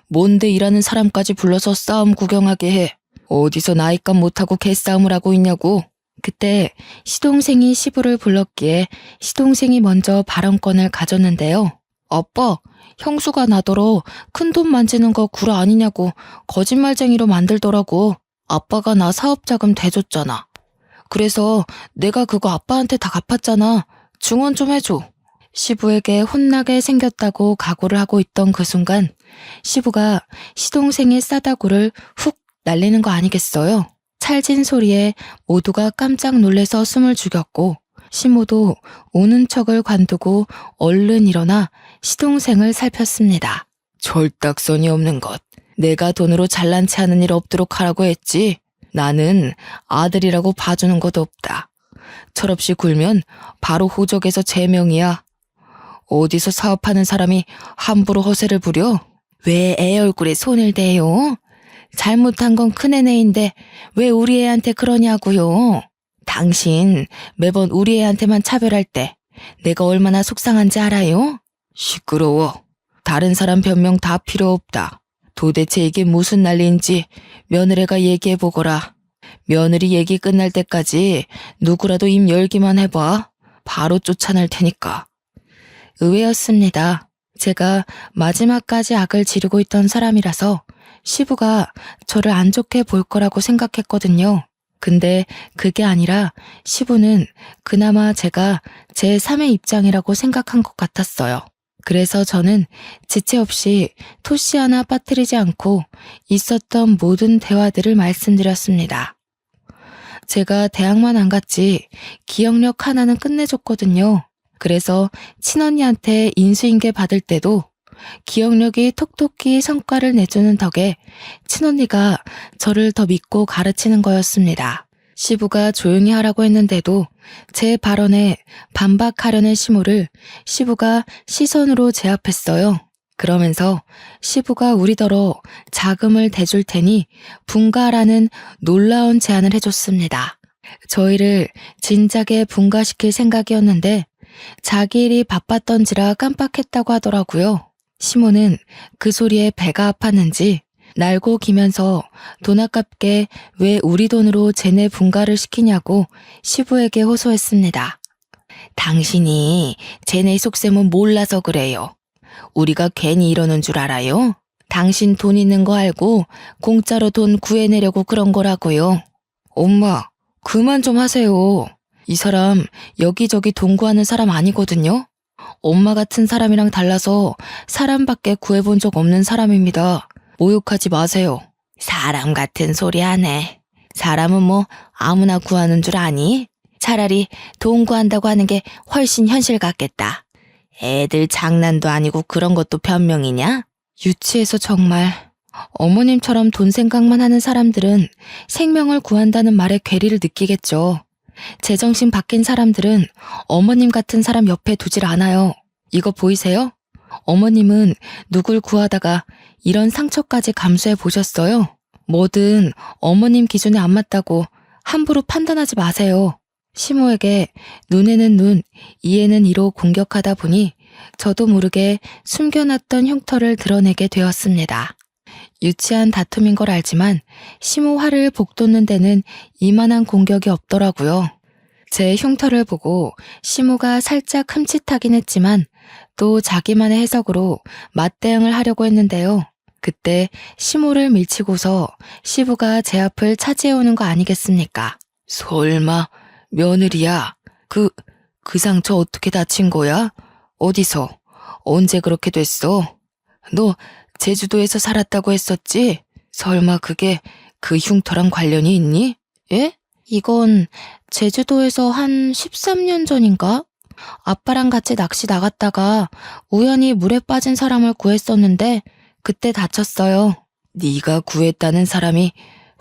뭔데 일하는 사람까지 불러서 싸움 구경하게 해? 어디서 나이값 못하고 개싸움을 하고 있냐고? 그때 시동생이 시부를 불렀기에 시동생이 먼저 발언권을 가졌는데요. 아빠, 형수가 나더러 큰돈 만지는 거 구라 아니냐고 거짓말쟁이로 만들더라고. 아빠가 나 사업자금 대줬잖아. 그래서 내가 그거 아빠한테 다 갚았잖아. 증언 좀 해줘. 시부에게 혼나게 생겼다고 각오를 하고 있던 그 순간 시부가 시동생의 싸다구를 훅 날리는 거 아니겠어요? 찰진 소리에 모두가 깜짝 놀래서 숨을 죽였고 시모도 우는 척을 관두고 얼른 일어나 시동생을 살폈습니다. 절딱선이 없는 것. 내가 돈으로 잘난 체 하는 일 없도록 하라고 했지. 나는 아들이라고 봐주는 것도 없다. 철없이 굴면 바로 호적에서 제명이야. 어디서 사업하는 사람이 함부로 허세를 부려? 왜 애 얼굴에 손을 대요? 잘못한 건 큰애네인데 왜 우리 애한테 그러냐고요? 당신 매번 우리 애한테만 차별할 때 내가 얼마나 속상한지 알아요? 시끄러워. 다른 사람 변명 다 필요 없다. 도대체 이게 무슨 난리인지 며느리가 얘기해보거라. 며느리 얘기 끝날 때까지 누구라도 입 열기만 해봐. 바로 쫓아낼 테니까. 의외였습니다. 제가 마지막까지 악을 지르고 있던 사람이라서 시부가 저를 안 좋게 볼 거라고 생각했거든요. 근데 그게 아니라 시부는 그나마 제가 제 3의 입장이라고 생각한 것 같았어요. 그래서 저는 지체 없이 토시 하나 빠뜨리지 않고 있었던 모든 대화들을 말씀드렸습니다. 제가 대학만 안 갔지 기억력 하나는 끝내줬거든요. 그래서 친언니한테 인수인계 받을 때도 기억력이 톡톡히 성과를 내주는 덕에 친언니가 저를 더 믿고 가르치는 거였습니다. 시부가 조용히 하라고 했는데도 제 발언에 반박하려는 시모를 시부가 시선으로 제압했어요. 그러면서 시부가 우리더러 자금을 대줄 테니 분가라는 놀라운 제안을 해줬습니다. 저희를 진작에 분가시킬 생각이었는데 자기 일이 바빴던지라 깜빡했다고 하더라고요. 시모는 그 소리에 배가 아팠는지 날고 기면서 돈 아깝게 왜 우리 돈으로 쟤네 분가를 시키냐고 시부에게 호소했습니다. 당신이 쟤네 속셈은 몰라서 그래요. 우리가 괜히 이러는 줄 알아요? 당신 돈 있는 거 알고 공짜로 돈 구해내려고 그런 거라고요. 엄마, 그만 좀 하세요. 이 사람 여기저기 돈 구하는 사람 아니거든요. 엄마 같은 사람이랑 달라서 사람밖에 구해본 적 없는 사람입니다. 모욕하지 마세요. 사람 같은 소리 하네. 사람은 뭐 아무나 구하는 줄 아니? 차라리 돈 구한다고 하는 게 훨씬 현실 같겠다. 애들 장난도 아니고 그런 것도 변명이냐? 유치해서 정말. 어머님처럼 돈 생각만 하는 사람들은 생명을 구한다는 말에 괴리를 느끼겠죠. 제정신 바뀐 사람들은 어머님 같은 사람 옆에 두질 않아요. 이거 보이세요? 어머님은 누굴 구하다가 이런 상처까지 감수해 보셨어요? 뭐든 어머님 기준에 안 맞다고 함부로 판단하지 마세요. 시모에게 눈에는 눈, 이에는 이로 공격하다 보니 저도 모르게 숨겨놨던 흉터를 드러내게 되었습니다. 유치한 다툼인 걸 알지만 시모 화를 복돋는 데는 이만한 공격이 없더라고요. 제 흉터를 보고 시모가 살짝 흠칫하긴 했지만 또 자기만의 해석으로 맞대응을 하려고 했는데요. 그때 시모를 밀치고서 시부가 제 앞을 차지해오는 거 아니겠습니까? 설마 며느리야? 그 상처 어떻게 다친 거야? 어디서? 언제 그렇게 됐어? 너 제주도에서 살았다고 했었지? 설마 그게 그 흉터랑 관련이 있니? 예? 이건 제주도에서 한 13년 전인가? 아빠랑 같이 낚시 나갔다가 우연히 물에 빠진 사람을 구했었는데 그때 다쳤어요. 네가 구했다는 사람이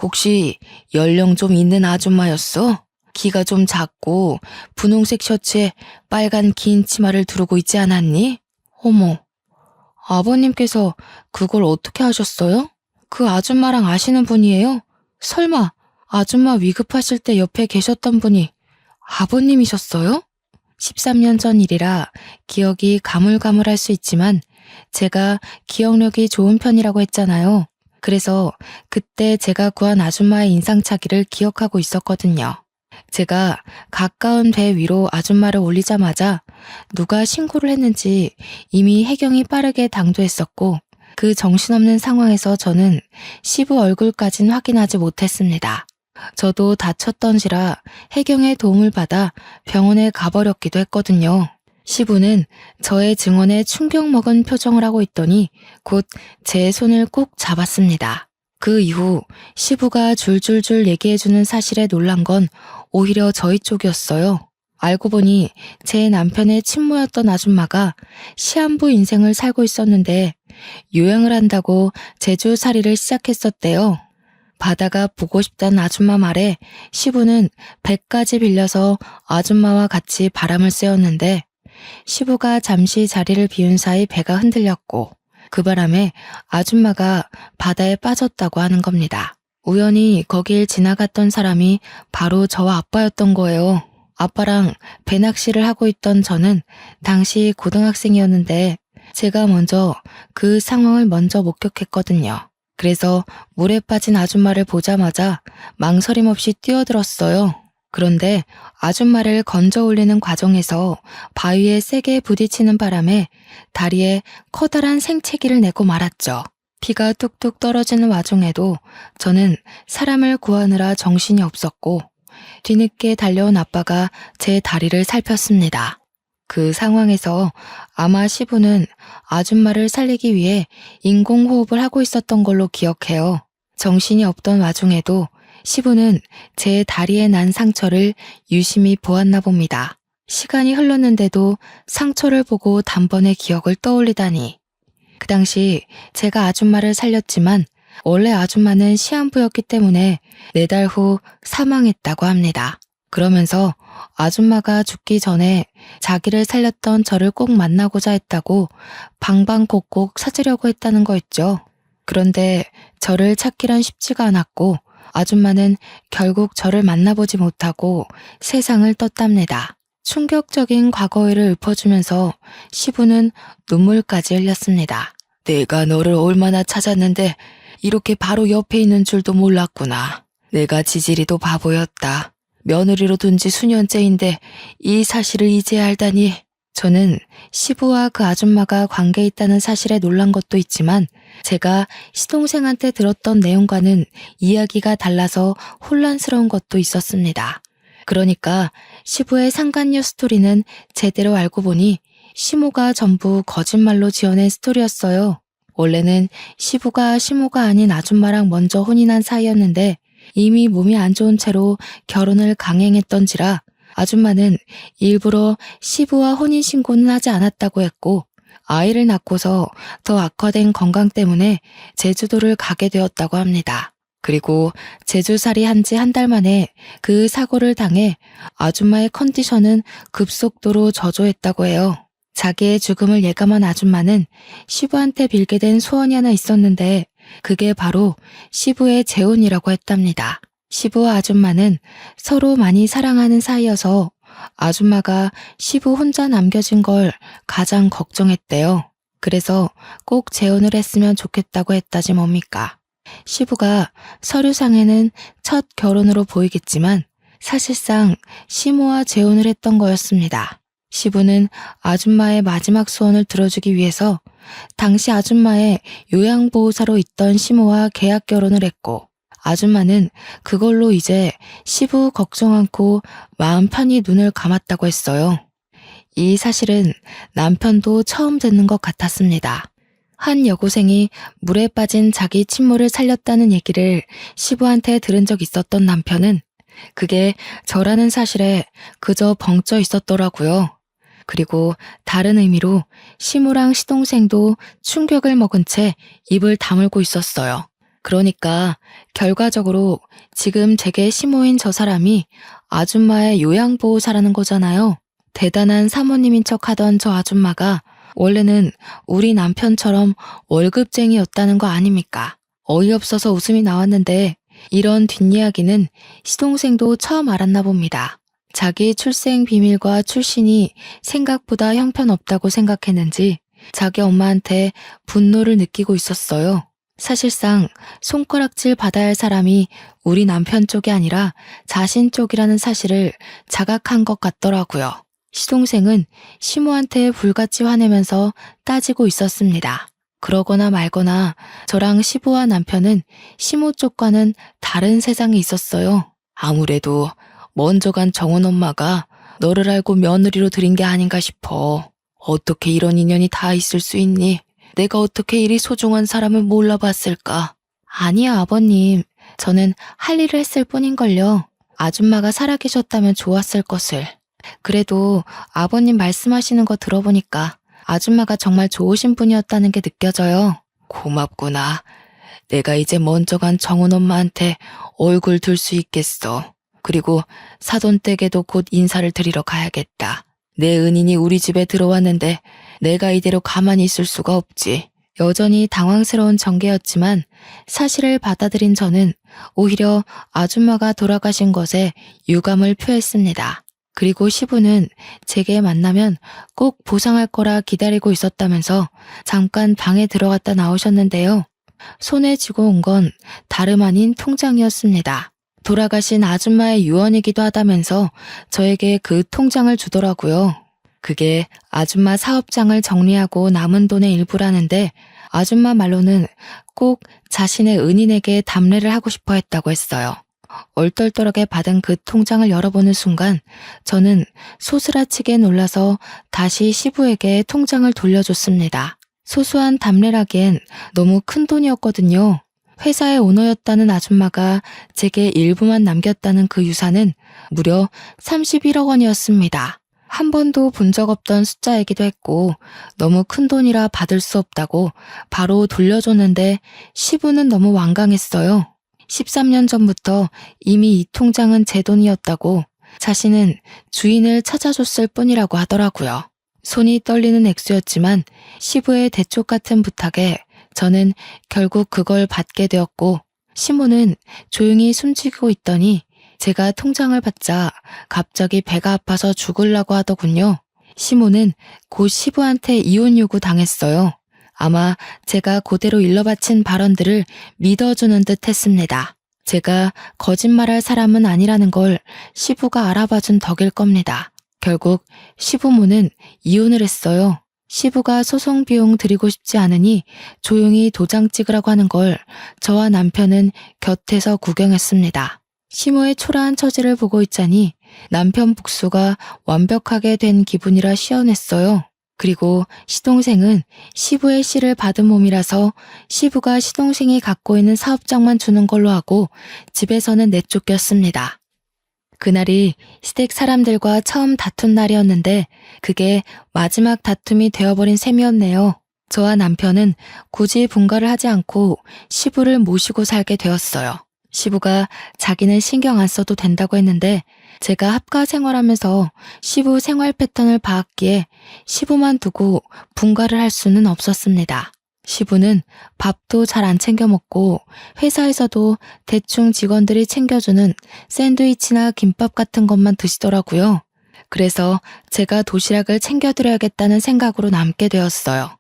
혹시 연령 좀 있는 아줌마였어? 키가 좀 작고 분홍색 셔츠에 빨간 긴 치마를 두르고 있지 않았니? 어머, 아버님께서 그걸 어떻게 하셨어요? 그 아줌마랑 아시는 분이에요? 설마 아줌마 위급하실 때 옆에 계셨던 분이 아버님이셨어요? 13년 전 일이라 기억이 가물가물할 수 있지만 제가 기억력이 좋은 편이라고 했잖아요. 그래서 그때 제가 구한 아줌마의 인상착의를 기억하고 있었거든요. 제가 가까운 배 위로 아줌마를 올리자마자 누가 신고를 했는지 이미 해경이 빠르게 당도했었고 그 정신없는 상황에서 저는 시부 얼굴까진 확인하지 못했습니다. 저도 다쳤던지라 해경의 도움을 받아 병원에 가버렸기도 했거든요. 시부는 저의 증언에 충격 먹은 표정을 하고 있더니 곧 제 손을 꼭 잡았습니다. 그 이후 시부가 줄줄줄 얘기해주는 사실에 놀란 건 오히려 저희 쪽이었어요. 알고 보니 제 남편의 친모였던 아줌마가 시한부 인생을 살고 있었는데 요양을 한다고 제주살이를 시작했었대요. 바다가 보고 싶다는 아줌마 말에 시부는 배까지 빌려서 아줌마와 같이 바람을 쐬었는데 시부가 잠시 자리를 비운 사이 배가 흔들렸고 그 바람에 아줌마가 바다에 빠졌다고 하는 겁니다. 우연히 거길 지나갔던 사람이 바로 저와 아빠였던 거예요. 아빠랑 배낚시를 하고 있던 저는 당시 고등학생이었는데 제가 먼저 그 상황을 먼저 목격했거든요. 그래서 물에 빠진 아줌마를 보자마자 망설임 없이 뛰어들었어요. 그런데 아줌마를 건져 올리는 과정에서 바위에 세게 부딪히는 바람에 다리에 커다란 생채기를 내고 말았죠. 피가 뚝뚝 떨어지는 와중에도 저는 사람을 구하느라 정신이 없었고 뒤늦게 달려온 아빠가 제 다리를 살폈습니다. 그 상황에서 아마 시부는 아줌마를 살리기 위해 인공호흡을 하고 있었던 걸로 기억해요. 정신이 없던 와중에도 시부는 제 다리에 난 상처를 유심히 보았나 봅니다. 시간이 흘렀는데도 상처를 보고 단번에 기억을 떠올리다니. 그 당시 제가 아줌마를 살렸지만 원래 아줌마는 시한부였기 때문에 4달 후 사망했다고 합니다. 그러면서 아줌마가 죽기 전에 자기를 살렸던 저를 꼭 만나고자 했다고 방방곡곡 찾으려고 했다는 거 있죠. 그런데 저를 찾기란 쉽지가 않았고 아줌마는 결국 저를 만나보지 못하고 세상을 떴답니다. 충격적인 과거를 읊어주면서 시부는 눈물까지 흘렸습니다. 내가 너를 얼마나 찾았는데 이렇게 바로 옆에 있는 줄도 몰랐구나. 내가 지질이도 바보였다. 며느리로 둔 지 수년째인데 이 사실을 이제 알다니. 저는 시부와 그 아줌마가 관계 있다는 사실에 놀란 것도 있지만 제가 시동생한테 들었던 내용과는 이야기가 달라서 혼란스러운 것도 있었습니다. 그러니까 시부의 상간녀 스토리는 제대로 알고 보니 시모가 전부 거짓말로 지어낸 스토리였어요. 원래는 시부가 시모가 아닌 아줌마랑 먼저 혼인한 사이였는데 이미 몸이 안 좋은 채로 결혼을 강행했던지라 아줌마는 일부러 시부와 혼인신고는 하지 않았다고 했고 아이를 낳고서 더 악화된 건강 때문에 제주도를 가게 되었다고 합니다. 그리고 제주살이 한 지 한 달 만에 그 사고를 당해 아줌마의 컨디션은 급속도로 저조했다고 해요. 자기의 죽음을 예감한 아줌마는 시부한테 빌게 된 소원이 하나 있었는데 그게 바로 시부의 재혼이라고 했답니다. 시부와 아줌마는 서로 많이 사랑하는 사이여서 아줌마가 시부 혼자 남겨진 걸 가장 걱정했대요. 그래서 꼭 재혼을 했으면 좋겠다고 했다지 뭡니까. 시부가 서류상에는 첫 결혼으로 보이겠지만 사실상 시모와 재혼을 했던 거였습니다. 시부는 아줌마의 마지막 소원을 들어주기 위해서 당시 아줌마의 요양보호사로 있던 시모와 계약 결혼을 했고 아줌마는 그걸로 이제 시부 걱정 않고 마음 편히 눈을 감았다고 했어요. 이 사실은 남편도 처음 듣는 것 같았습니다. 한 여고생이 물에 빠진 자기 친모를 살렸다는 얘기를 시부한테 들은 적 있었던 남편은 그게 저라는 사실에 그저 벙쪄 있었더라고요. 그리고 다른 의미로 시모랑 시동생도 충격을 먹은 채 입을 다물고 있었어요. 그러니까 결과적으로 지금 제게 시모인 저 사람이 아줌마의 요양보호사라는 거잖아요. 대단한 사모님인 척 하던 저 아줌마가 원래는 우리 남편처럼 월급쟁이였다는 거 아닙니까? 어이없어서 웃음이 나왔는데 이런 뒷이야기는 시동생도 처음 알았나 봅니다. 자기 출생 비밀과 출신이 생각보다 형편없다고 생각했는지 자기 엄마한테 분노를 느끼고 있었어요. 사실상 손가락질 받아야 할 사람이 우리 남편 쪽이 아니라 자신 쪽이라는 사실을 자각한 것 같더라고요. 시동생은 시모한테 불같이 화내면서 따지고 있었습니다. 그러거나 말거나 저랑 시부와 남편은 시모 쪽과는 다른 세상에 있었어요. 아무래도 먼저 간 정원 엄마가 너를 알고 며느리로 들인 게 아닌가 싶어. 어떻게 이런 인연이 다 있을 수 있니? 내가 어떻게 이리 소중한 사람을 몰라봤을까? 아니야, 아버님. 저는 할 일을 했을 뿐인걸요. 아줌마가 살아계셨다면 좋았을 것을. 그래도 아버님 말씀하시는 거 들어보니까 아줌마가 정말 좋으신 분이었다는 게 느껴져요. 고맙구나. 내가 이제 먼저 간 정은 엄마한테 얼굴 들 수 있겠어. 그리고 사돈댁에도 곧 인사를 드리러 가야겠다. 내 은인이 우리 집에 들어왔는데 내가 이대로 가만히 있을 수가 없지. 여전히 당황스러운 전개였지만 사실을 받아들인 저는 오히려 아줌마가 돌아가신 것에 유감을 표했습니다. 그리고 시부는 제게 만나면 꼭 보상할 거라 기다리고 있었다면서 잠깐 방에 들어갔다 나오셨는데요. 손에 쥐고 온 건 다름 아닌 통장이었습니다. 돌아가신 아줌마의 유언이기도 하다면서 저에게 그 통장을 주더라고요. 그게 아줌마 사업장을 정리하고 남은 돈의 일부라는데 아줌마 말로는 꼭 자신의 은인에게 답례를 하고 싶어 했다고 했어요. 얼떨떨하게 받은 그 통장을 열어보는 순간 저는 소스라치게 놀라서 다시 시부에게 통장을 돌려줬습니다. 소소한 답례라기엔 너무 큰 돈이었거든요. 회사의 오너였다는 아줌마가 제게 일부만 남겼다는 그 유산은 무려 31억 원이었습니다. 한 번도 본 적 없던 숫자이기도 했고 너무 큰 돈이라 받을 수 없다고 바로 돌려줬는데 시부는 너무 완강했어요. 13년 전부터 이미 이 통장은 제 돈이었다고 자신은 주인을 찾아줬을 뿐이라고 하더라고요. 손이 떨리는 액수였지만 시부의 대쪽 같은 부탁에 저는 결국 그걸 받게 되었고 시모는 조용히 숨지고 있더니 제가 통장을 받자 갑자기 배가 아파서 죽으려고 하더군요. 시모는 곧 시부한테 이혼 요구 당했어요. 아마 제가 그대로 일러바친 발언들을 믿어주는 듯 했습니다. 제가 거짓말할 사람은 아니라는 걸 시부가 알아봐준 덕일 겁니다. 결국 시부모는 이혼을 했어요. 시부가 소송 비용 드리고 싶지 않으니 조용히 도장 찍으라고 하는 걸 저와 남편은 곁에서 구경했습니다. 시모의 초라한 처지를 보고 있자니 남편 복수가 완벽하게 된 기분이라 시원했어요. 그리고 시동생은 시부의 씨를 받은 몸이라서 시부가 시동생이 갖고 있는 사업장만 주는 걸로 하고 집에서는 내쫓겼습니다. 그날이 시댁 사람들과 처음 다툰 날이었는데 그게 마지막 다툼이 되어버린 셈이었네요. 저와 남편은 굳이 분가를 하지 않고 시부를 모시고 살게 되었어요. 시부가 자기는 신경 안 써도 된다고 했는데 제가 합가 생활하면서 시부 생활 패턴을 봐왔기에 시부만 두고 분가를 할 수는 없었습니다. 시부는 밥도 잘 안 챙겨 먹고 회사에서도 대충 직원들이 챙겨주는 샌드위치나 김밥 같은 것만 드시더라고요. 그래서 제가 도시락을 챙겨드려야겠다는 생각으로 남게 되었어요.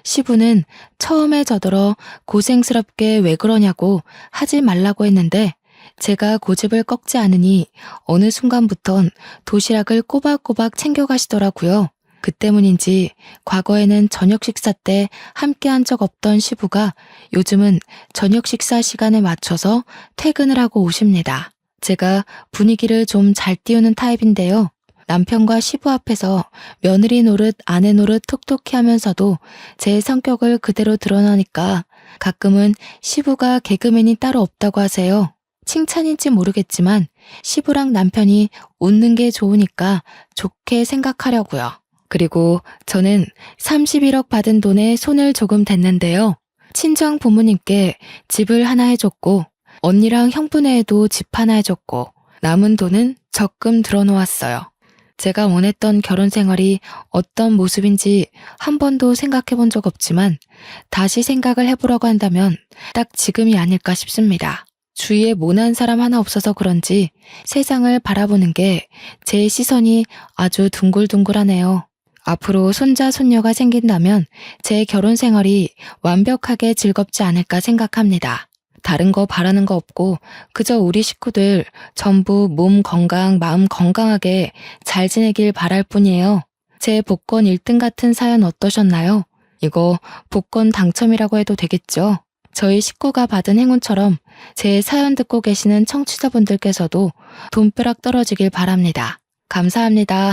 시부는 처음에 저더러 고생스럽게 왜 그러냐고 하지 말라고 했는데 제가 고집을 꺾지 않으니 어느 순간부턴 도시락을 꼬박꼬박 챙겨가시더라고요. 그 때문인지 과거에는 저녁 식사 때 함께한 적 없던 시부가 요즘은 저녁 식사 시간에 맞춰서 퇴근을 하고 오십니다. 제가 분위기를 좀 잘 띄우는 타입인데요. 남편과 시부 앞에서 며느리 노릇 아내 노릇 톡톡히 하면서도 제 성격을 그대로 드러나니까 가끔은 시부가 개그맨이 따로 없다고 하세요. 칭찬인지 모르겠지만 시부랑 남편이 웃는 게 좋으니까 좋게 생각하려고요. 그리고 저는 31억 받은 돈에 손을 조금 댔는데요. 친정 부모님께 집을 하나 해줬고 언니랑 형부네에도 집 하나 해줬고 남은 돈은 적금 들어놓았어요. 제가 원했던 결혼 생활이 어떤 모습인지 한 번도 생각해 본 적 없지만 다시 생각을 해보라고 한다면 딱 지금이 아닐까 싶습니다. 주위에 모난 사람 하나 없어서 그런지 세상을 바라보는 게 제 시선이 아주 둥글둥글하네요. 앞으로 손자, 손녀가 생긴다면 제 결혼 생활이 완벽하게 즐겁지 않을까 생각합니다. 다른 거 바라는 거 없고 그저 우리 식구들 전부 몸 건강, 마음 건강하게 잘 지내길 바랄 뿐이에요. 제 복권 1등 같은 사연 어떠셨나요? 이거 복권 당첨이라고 해도 되겠죠? 저희 식구가 받은 행운처럼 제 사연 듣고 계시는 청취자분들께서도 돈벼락 떨어지길 바랍니다. 감사합니다.